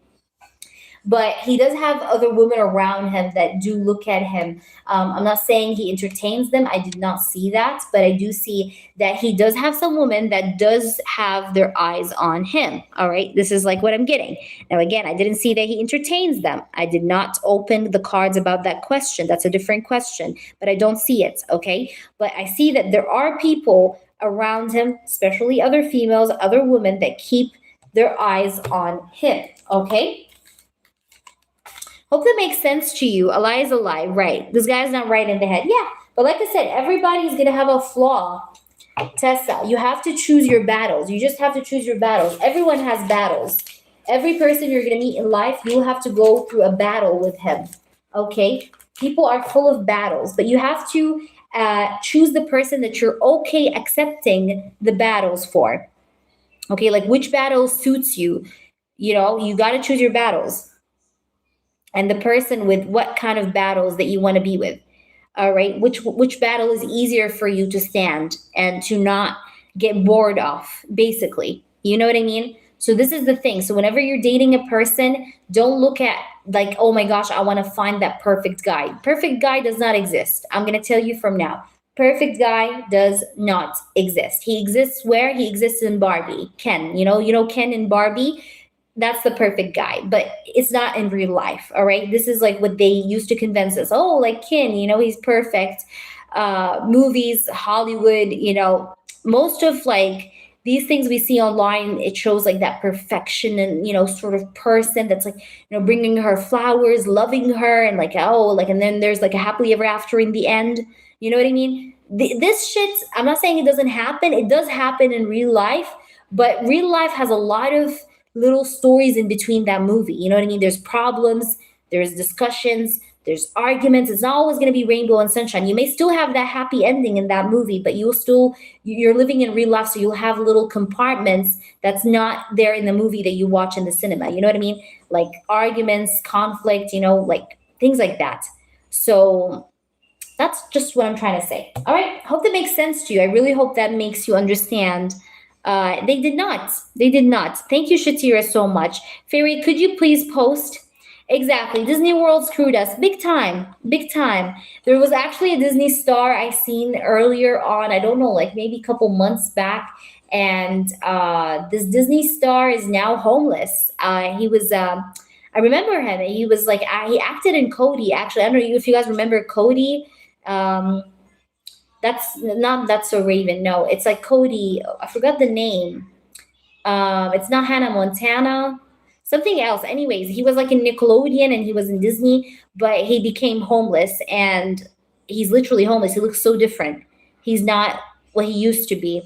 but he does have other women around him that do look at him. I'm not saying he entertains them. I did not see that, but I do see that he does have some women that does have their eyes on him. All right, this is like what I'm getting. Now, again, I didn't see that he entertains them. I did not open the cards about that question. That's a different question, but I don't see it. Okay, but I see that there are people around him, especially other females, other women that keep their eyes on him. Okay. Hope that makes sense to you. A lie is a lie, right? This guy's not right in the head. Yeah, but like I said, everybody's going to have a flaw. Tessa, you have to choose your battles. You just have to choose your battles. Everyone has battles. Every person you're going to meet in life, you will have to go through a battle with him. Okay? People are full of battles, but you have to choose the person that you're okay accepting the battles for. Okay, like which battle suits you. You got to choose your battles and the person with what kind of battles that you want to be with. All right, which battle is easier for you to stand and to not get bored of, basically. You know what I mean? So this is the thing. So whenever you're dating a person, don't look at like, oh my gosh, I want to find that perfect guy. Perfect guy does not exist. I'm going to tell you from now. Perfect guy does not exist. He exists where? He exists in Barbie. Ken, Ken in Barbie, that's the perfect guy, but it's not in real life. All right, this is like what they used to convince us. Oh, like Ken, he's perfect. Movies, Hollywood, most of like these things we see online, it shows like that perfection and sort of person that's like bringing her flowers, loving her, and like and then there's like a happily ever after in the end. You know what I mean? This shit, I'm not saying it doesn't happen. It does happen in real life, but real life has a lot of little stories in between that movie. You know what I mean? There's problems, there's discussions, there's arguments. It's not always going to be rainbow and sunshine. You may still have that happy ending in that movie, but you're living in real life, so you'll have little compartments that's not there in the movie that you watch in the cinema. You know what I mean? Like arguments, conflict, like things like that. So that's just what I'm trying to say. All right. Hope that makes sense to you. I really hope that makes you understand. They did not. They did not. Thank you, Shatira, so much. Fairy, could you please post? Exactly. Disney World screwed us. Big time. Big time. There was actually a Disney star I seen earlier on, I don't know, like maybe a couple months back. And this Disney star is now homeless. He was, I remember him. He was like, he acted in Cody, actually. I don't know if you guys remember Cody. That's so Raven. No, it's like Cody. I forgot the name. It's not Hannah Montana. Something else. Anyways, he was like in Nickelodeon and he was in Disney, but he became homeless and he's literally homeless. He looks so different. He's not what he used to be.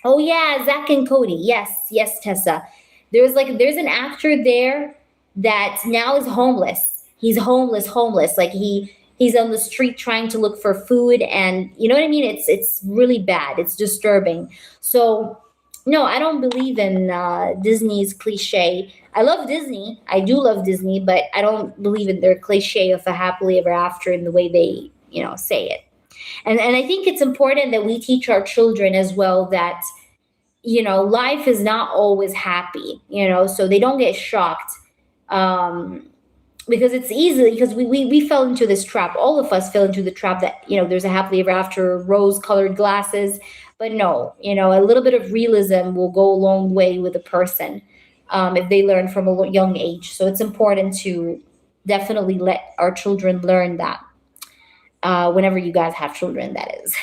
Oh yeah, Zach and Cody. Yes, yes, Tessa. There's an actor there that now is homeless. He's homeless. Like he's on the street trying to look for food, and you know what I mean? It's really bad. It's disturbing. So No, I don't believe in Disney's cliche. I love Disney. I do love Disney, but I don't believe in their cliche of a happily ever after in the way they, say it. And I think it's important that we teach our children as well that, life is not always happy, so they don't get shocked. Um, because it's easily because we fell into this trap, all of us fell into the trap that there's a happily ever after, rose colored glasses. But no, a little bit of realism will go a long way with a person, if they learn from a young age. So it's important to definitely let our children learn that, whenever you guys have children, that is.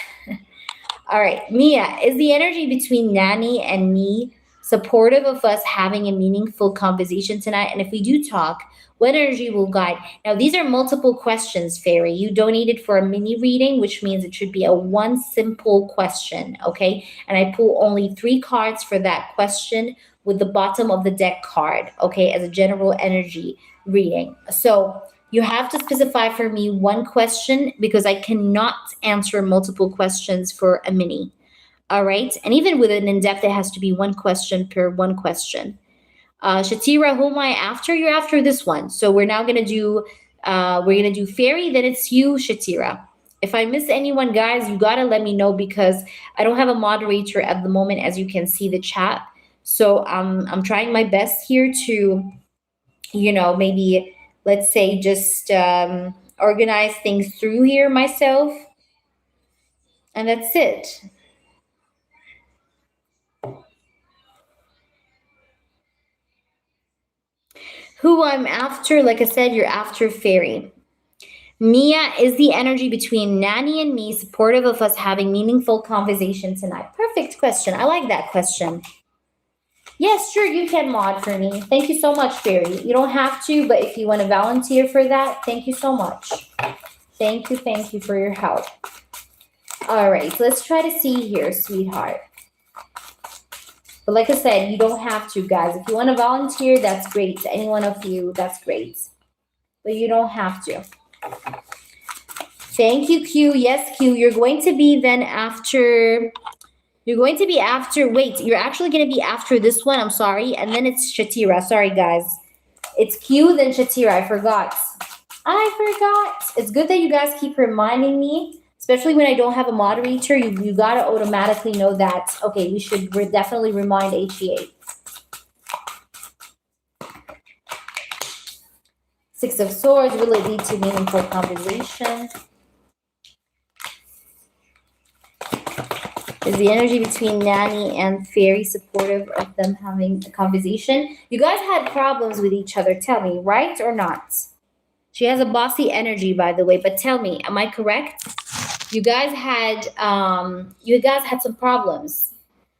All right, Mia, is the energy between Nanny and me supportive of us having a meaningful conversation tonight? And if we do talk, what energy will guide? Now, these are multiple questions, Fairy. You donated for a mini reading, which means it should be a one simple question, okay? And I pull only 3 cards for that question with the bottom of the deck card, okay, as a general energy reading. So you have to specify for me one question because I cannot answer multiple questions for a mini. All right. And even with an in depth, it has to be one question per one question. Shatira, who am I after? You're after this one. So we're now gonna do Fairy, then it's you, Shatira. If I miss anyone, guys, you gotta let me know because I don't have a moderator at the moment, as you can see the chat. So I'm trying my best here to maybe, let's say, just organize things through here myself. And that's it. Who I'm after, like I said, you're after Fairy. Mia, is the energy between Nanny and me supportive of us having meaningful conversation tonight? Perfect question. I like that question. Yes, sure, you can mod for me. Thank you so much, Fairy. You don't have to, but if you want to volunteer for that, thank you so much. Thank you for your help. All right, so let's try to see here, sweetheart. But like I said, you don't have to, guys. If you want to volunteer, that's great. Any one of you, that's great. But you don't have to. Thank you, Q. Yes, Q. You're going to be then after. You're going to be after. Wait, you're actually going to be after this one. I'm sorry. And then it's Shatira. Sorry, guys. It's Q, then Shatira. I forgot. It's good that you guys keep reminding me, especially when I don't have a moderator. You got to automatically know that, okay, we should definitely remind HEA. 6 of Swords, will it lead to meaningful conversation? Is the energy between Nanny and Fairy supportive of them having a conversation? You guys had problems with each other, tell me, right or not? She has a bossy energy, by the way, but tell me, am I correct? You guys had some problems,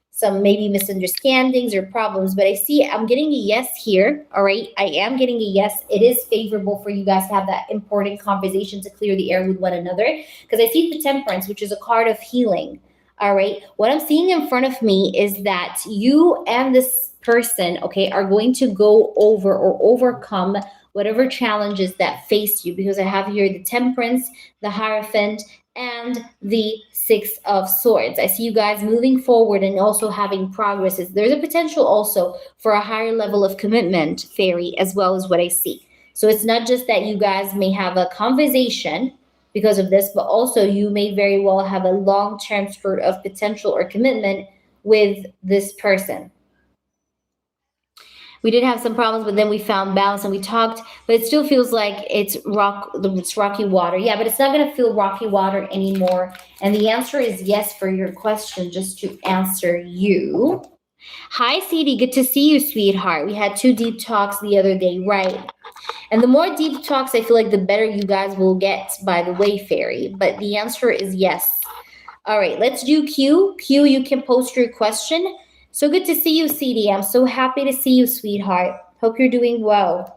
some maybe misunderstandings or problems, but I see I'm getting a yes here. All right, I am getting a yes. It is favorable for you guys to have that important conversation to clear the air with one another, because I see the Temperance, which is a card of healing. All right, what I'm seeing in front of me is that you and this person, okay, are going to go over or overcome whatever challenges that face you, because I have here the Temperance, the Hierophant, and the 6 of Swords. I see you guys moving forward and also having progresses. There's a potential also for a higher level of commitment, Fairy, as well as what I see. So it's not just that you guys may have a conversation because of this, but also you may very well have a long-term spurt of potential or commitment with this person. We did have some problems, but then we found balance and we talked, but it still feels like it's rocky water. Yeah, but it's not going to feel rocky water anymore. And the answer is yes for your question, just to answer you. Hi, CD. Good to see you, sweetheart. We had 2 deep talks the other day, right? And the more deep talks, I feel like the better you guys will get, by the way, Fairy. But the answer is yes. All right, let's do Q. Q, you can post your question. So good to see you, CD. I'm so happy to see you, sweetheart. Hope you're doing well.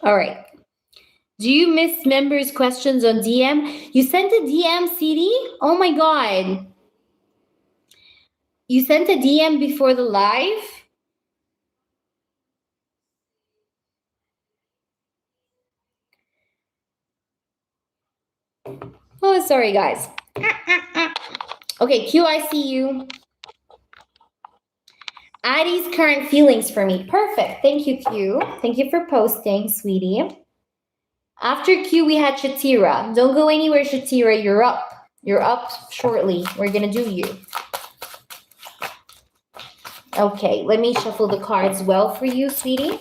All right. Do you miss members' questions on DM? You sent a DM, CD? Oh my God. You sent a DM before the live? Oh, sorry, guys. Okay, Q, I see you. Addie's current feelings for me. Perfect. Thank you, Q. Thank you for posting, sweetie. After Q, we had Shatira. Don't go anywhere, Shatira. You're up. You're up shortly. We're going to do you. Okay, let me shuffle the cards well for you, sweetie.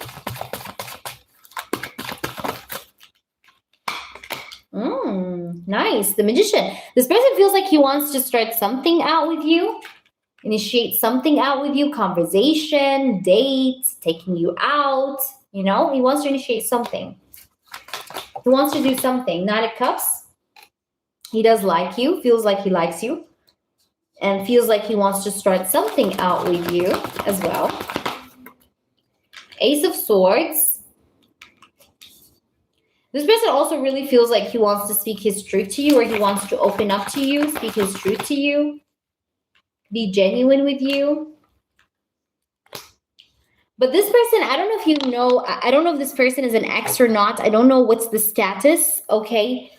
Nice. The Magician. This person feels like he wants to start something out with you, initiate something out with you, conversation, dates, taking you out. You know, he wants to initiate something. He wants to do something. Nine of Cups. He does like you, feels like he likes you, and feels like he wants to start something out with you as well. Ace of Swords. This person also really feels like he wants to speak his truth to you, or he wants to open up to you, speak his truth to you, be genuine with you. But this person, I don't know if you know, I don't know if this person is an ex or not. I don't know what's the status, okay,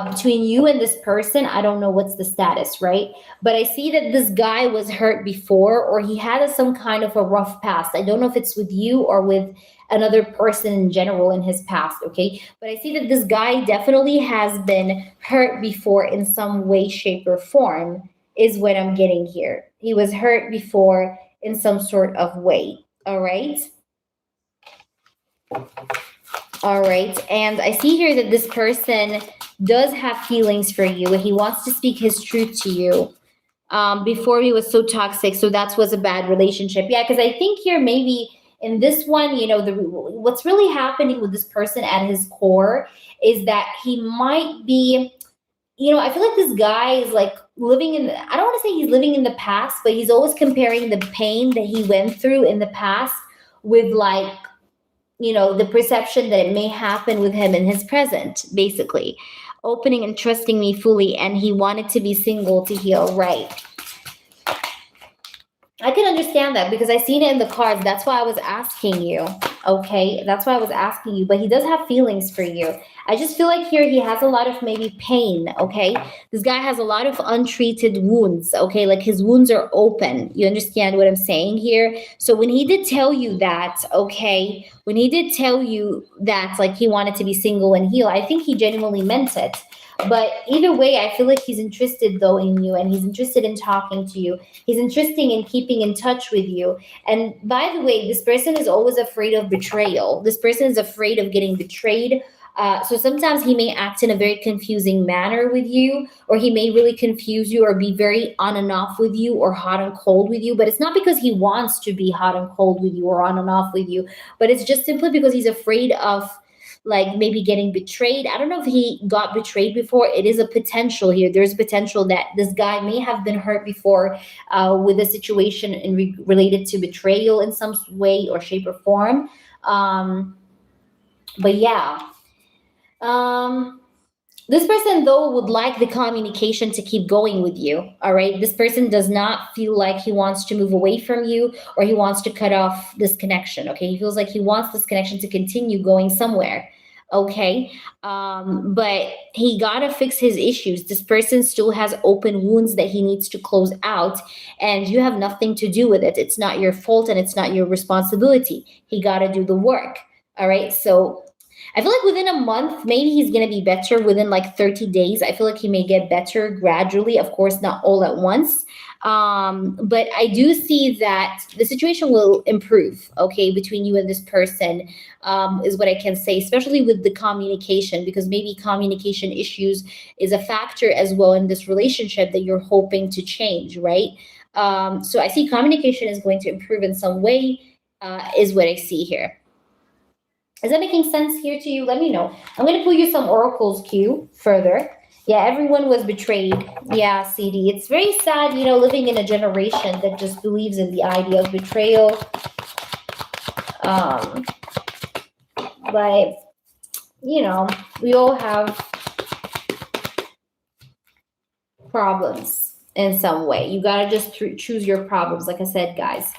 between you and this person. I don't know what's the status, right? But I see that this guy was hurt before, or he had some kind of a rough past. I don't know if it's with you or with another person in general in his past, okay? But I see that this guy definitely has been hurt before in some way, shape, or form, is what I'm getting here. He was hurt before in some sort of way. All right. All right. And I see here that this person does have feelings for you. He wants to speak his truth to you. Before he was so toxic. So that was a bad relationship. Yeah, because I think here maybe in this one, you know, what's really happening with this person at his core is that he might be, you know, I feel like this guy is like living in, I don't want to say he's living in the past, but he's always comparing the pain that he went through in the past with, like, you know, the perception that it may happen with him in his present, basically. Opening and trusting me fully, and he wanted to be single to heal, right? I can understand that because I seen it in the cards. That's why I was asking you. Okay, that's why I was asking you. But he does have feelings for you. I just feel like here he has a lot of maybe pain. Okay, this guy has a lot of untreated wounds. Okay, like his wounds are open. You understand what I'm saying here? So when he did tell you that, okay, when he did tell you that, like, he wanted to be single and heal, I think he genuinely meant it. But either way, I feel like he's interested though in you, and he's interested in talking to you. He's interested in keeping in touch with you. And by the way, this person is always afraid of betrayal. This person is afraid of getting betrayed. So sometimes he may act in a very confusing manner with you, or he may really confuse you or be very on and off with you, or hot and cold with you. But it's not because he wants to be hot and cold with you or on and off with you, but it's just simply because he's afraid of, like, maybe getting betrayed. I don't know if he got betrayed before. It is a potential here. There's potential that this guy may have been hurt before with a situation related to betrayal in some way or shape or form. But yeah. This person, though, would like the communication to keep going with you, all right? This person does not feel like he wants to move away from you, or he wants to cut off this connection, okay? He feels like he wants this connection to continue going somewhere, okay? But he got to fix his issues. This person still has open wounds that he needs to close out, and you have nothing to do with it. It's not your fault, and it's not your responsibility. He got to do the work, all right? So I feel like within a month, maybe he's going to be better. Within like 30 days, I feel like he may get better gradually. Of course, not all at once. But I do see that the situation will improve, okay, between you and this person, is what I can say, especially with the communication, because maybe communication issues is a factor as well in this relationship that you're hoping to change, right? So I see communication is going to improve in some way, is what I see here. Is that making sense here to you? Let me know. I'm going to pull you some oracles, Q, further. Yeah, everyone was betrayed. Yeah, CD. It's very sad, you know, living in a generation that just believes in the idea of betrayal. But you know, we all have problems in some way. You gotta just choose your problems, like I said, guys.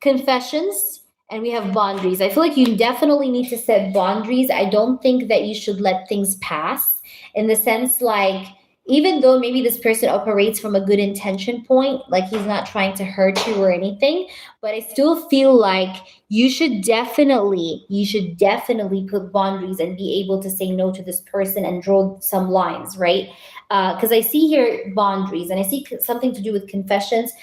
Confessions, and we have boundaries. I feel like you definitely need to set boundaries. I don't think that you should let things pass in the sense like, even though maybe this person operates from a good intention point, like he's not trying to hurt you or anything, but I still feel like you should definitely put boundaries and be able to say no to this person and draw some lines, right? Because I see here boundaries and I see something to do with confessions.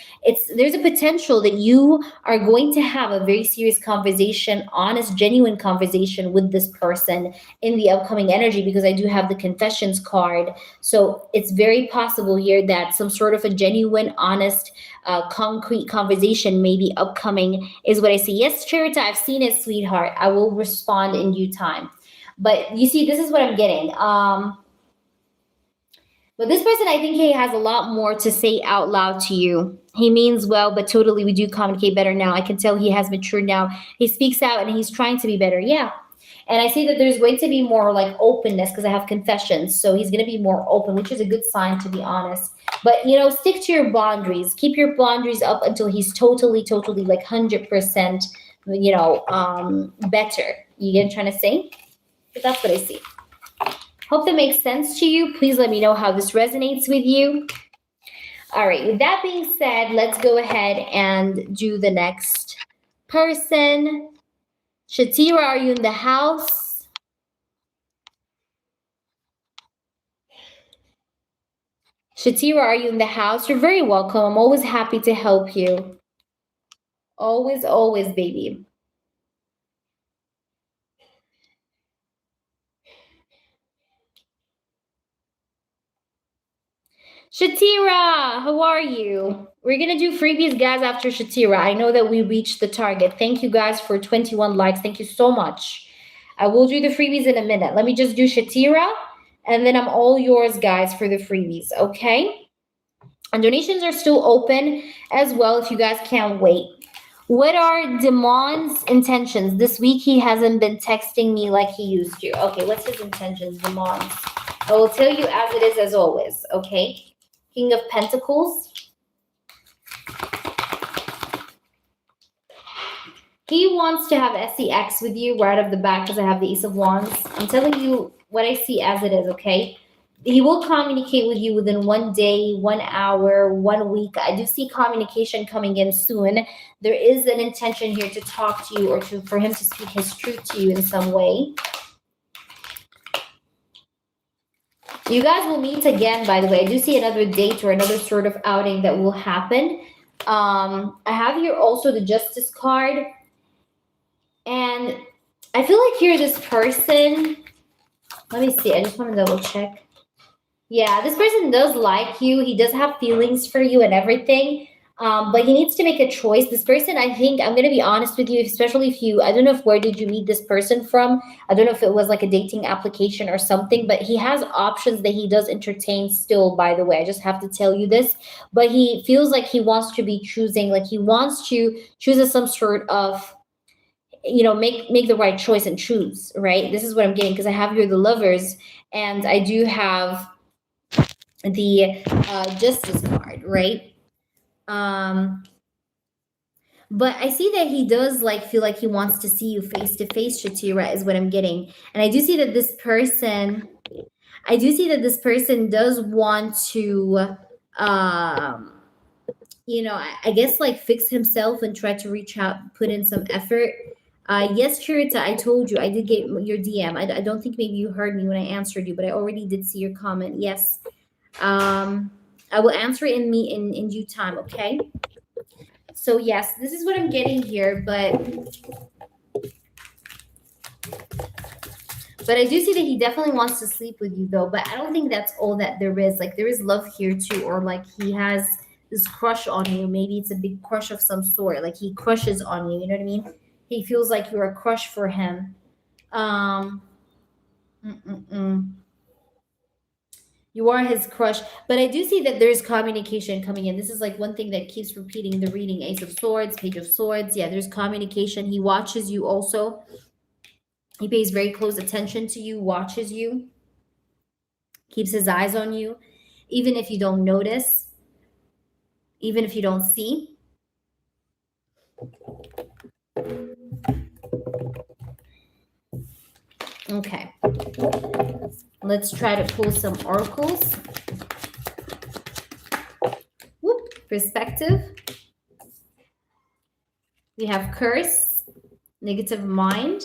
There's a potential that you are going to have a very serious conversation, honest, genuine conversation with this person in the upcoming energy, because I do have the confessions card. So it's very possible here that some sort of a genuine, honest, concrete conversation may be upcoming, is what I see. Yes, Charita, I've seen it, sweetheart. I will respond in due time. But you see, this is what I'm getting. But this person, I think he has a lot more to say out loud to you. He means well, but totally, we do communicate better now. I can tell he has matured now. He speaks out and he's trying to be better. Yeah. And I see that there's going to be more like openness because I have confessions. So he's going to be more open, which is a good sign, to be honest. But, stick to your boundaries. Keep your boundaries up until he's totally, totally like 100%, better. You get what I'm trying to say? But that's what I see. Hope that makes sense to you. Please let me know how this resonates with you. All right, with that being said, let's go ahead and do the next person. Shatira, are you in the house? Shatira, are you in the house? You're very welcome. I'm always happy to help you. Always, always, baby. Shatira, how are you? We're going to do freebies, guys, after Shatira. I know that we reached the target. Thank you, guys, for 21 likes. Thank you so much. I will do the freebies in a minute. Let me just do Shatira, and then I'm all yours, guys, for the freebies, okay? And donations are still open as well if you guys can't wait. What are Demon's intentions? This week he hasn't been texting me like he used to. Okay, what's his intentions, Demon's? I will tell you as it is, as always, okay? King of Pentacles. He wants to have SEX with you right off the bat because I have the Ace of Wands. I'm telling you what I see as it is, okay? He will communicate with you within 1 day, 1 hour, 1 week. I do see communication coming in soon. There is an intention here to talk to you or for him to speak his truth to you in some way. You guys will meet again, by the way. I do see another date or another sort of outing that will happen. I have here also the Justice card. And I feel like here this person, let me see. I just want to double check. Yeah, this person does like you. He does have feelings for you and everything. But he needs to make a choice. This person, I think, I'm going to be honest with you, especially if I don't know where did you meet this person from? I don't know if it was like a dating application or something, but he has options that he does entertain still, by the way. I just have to tell you this. But he feels like he wants to be choosing, like he wants to choose as some sort of, make the right choice and choose, right? This is what I'm getting because I have here the Lovers and I do have the Justice card, right? But I see that he does feel like he wants to see you face to face, Shatira, is what I'm getting. And I do see that this person does want to I guess fix himself and try to reach out, put in some effort. Yes, Charita, I told you I did get your DM. I don't think maybe you heard me when I answered you, but I already did see your comment. Yes. I will answer it in due time, okay? So yes, this is what I'm getting here, but I do see that he definitely wants to sleep with you though, but I don't think that's all that there is. There is love here too, or he has this crush on you. Maybe it's a big crush of some sort. He crushes on you, you know what I mean? He feels like you're a crush for him. You are his crush, but I do see that there's communication coming in. This is one thing that keeps repeating the reading. Ace of Swords, Page of Swords. Yeah, there's communication. He watches you also. He pays very close attention to you, watches you, keeps his eyes on you, even if you don't notice, even if you don't see. Okay. Let's try to pull some oracles. Whoop. Perspective. We have curse, negative mind.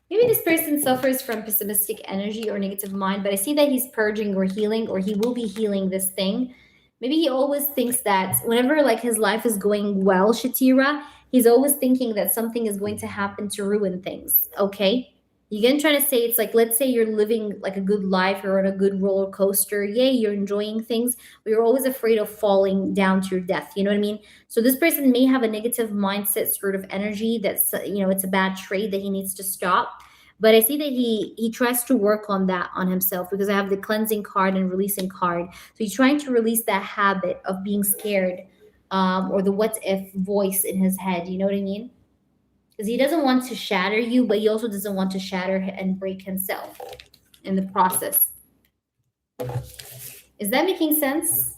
Maybe this person suffers from pessimistic energy or negative mind, but I see that he's purging or healing, or he will be healing this thing. Maybe he always thinks that whenever like his life is going well, Shatira, he's always thinking that something is going to happen to ruin things. Okay? You're gonna try to say it's like, let's say you're living like a good life, you're on a good roller coaster, yay, you're enjoying things, but you're always afraid of falling down to your death. You know what I mean? So this person may have a negative mindset sort of energy that's it's a bad trait that he needs to stop. But I see that he tries to work on that on himself, because I have the cleansing card and releasing card. So he's trying to release that habit of being scared, or the what if voice in his head. You know what I mean? Because he doesn't want to shatter you, but he also doesn't want to shatter and break himself in the process. Is that making sense?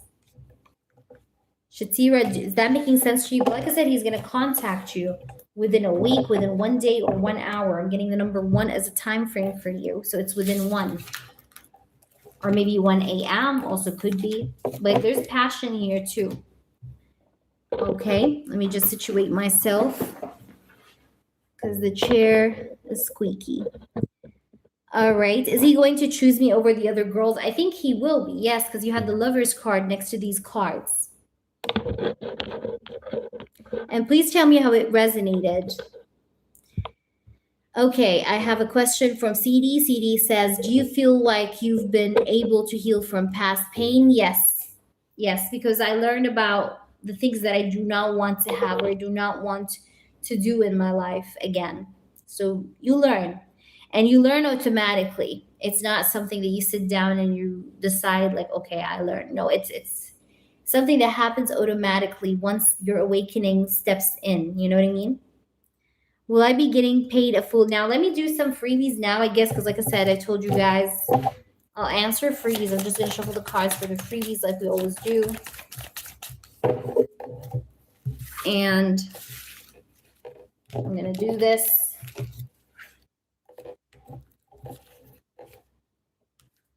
Shatira, is that making sense to you? But like I said, he's going to contact you within a week, within 1 day or 1 hour. I'm getting the number 1 as a time frame for you. So it's within 1. Or maybe 1 a.m. also could be. But there's passion here too. Okay, let me just situate myself, because the chair is squeaky. All right. Is he going to choose me over the other girls? I think he will be. Yes, because you have the Lover's card next to these cards. And please tell me how it resonated. Okay, I have a question from CD. CD says, do you feel like you've been able to heal from past pain? Yes. Yes, because I learned about the things that I do not want to have, or I do not want to do in my life again. So you learn. And you learn automatically. It's not something that you sit down and you decide like, okay, I learned. No, it's something that happens automatically once your awakening steps in. You know what I mean? Will I be getting paid a full? Now, let me do some freebies now, I guess, because like I said, I told you guys I'll answer freebies. I'm just going to shuffle the cards for the freebies like we always do. And I'm going to do this.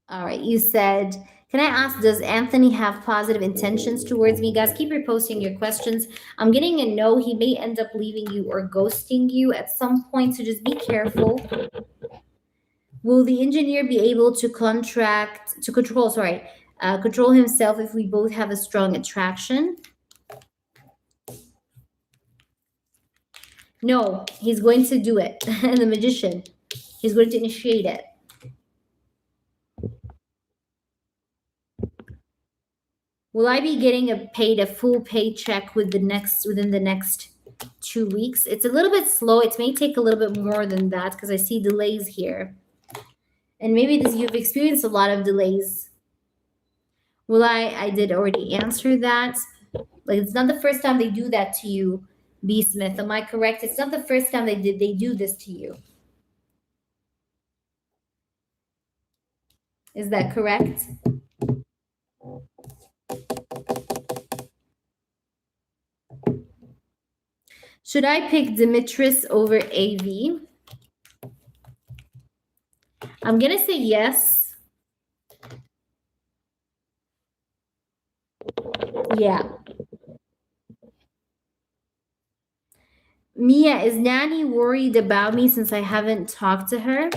All right, you said, can I ask, does Anthony have positive intentions towards me? Guys, keep reposting your questions. I'm getting a no. He may end up leaving you or ghosting you at some point, so just be careful. Will the engineer be able to control himself if we both have a strong attraction? No, he's going to do it. The magician, he's going to initiate it. Will I be getting paid a full paycheck within the next 2 weeks? It's a little bit slow. It may take a little bit more than that, because I see delays here. And maybe you've experienced a lot of delays. Will I did already answer that. Like, it's not the first time they do that to you, B. Smith. Am I correct? It's not the first time they do this to you. Is that correct? Should I pick Demetrius over AV? I'm going to say yes. Yeah. Mia, is Nanny worried about me since I haven't talked to her?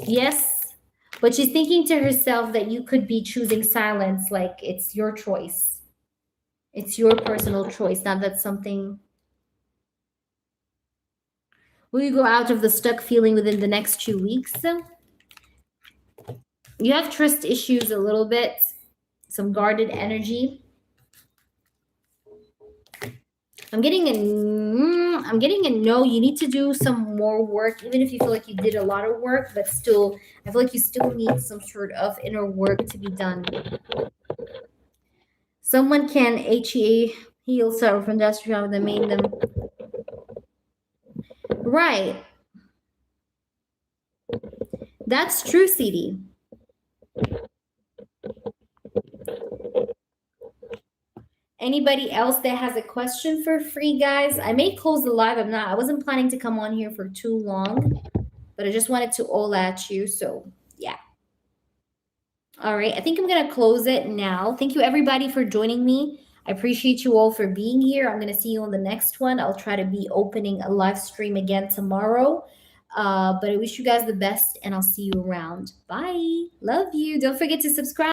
Yes, but she's thinking to herself that you could be choosing silence, like it's your choice. It's your personal choice, not that something... Will you go out of the stuck feeling within the next 2 weeks? You have trust issues a little bit, some guarded energy. I'm getting a no. You need to do some more work, even if you feel like you did a lot of work, but still, I feel like you still need some sort of inner work to be done. Someone can HEA heal sorrow from industrial that made them. Right. That's true, CD. Anybody else that has a question for free, guys? I may close the live. I wasn't planning to come on here for too long, but I just wanted to all at you. So yeah. All right. I think I'm going to close it now. Thank you everybody for joining me. I appreciate you all for being here. I'm going to see you on the next one. I'll try to be opening a live stream again tomorrow. But I wish you guys the best and I'll see you around. Bye. Love you. Don't forget to subscribe.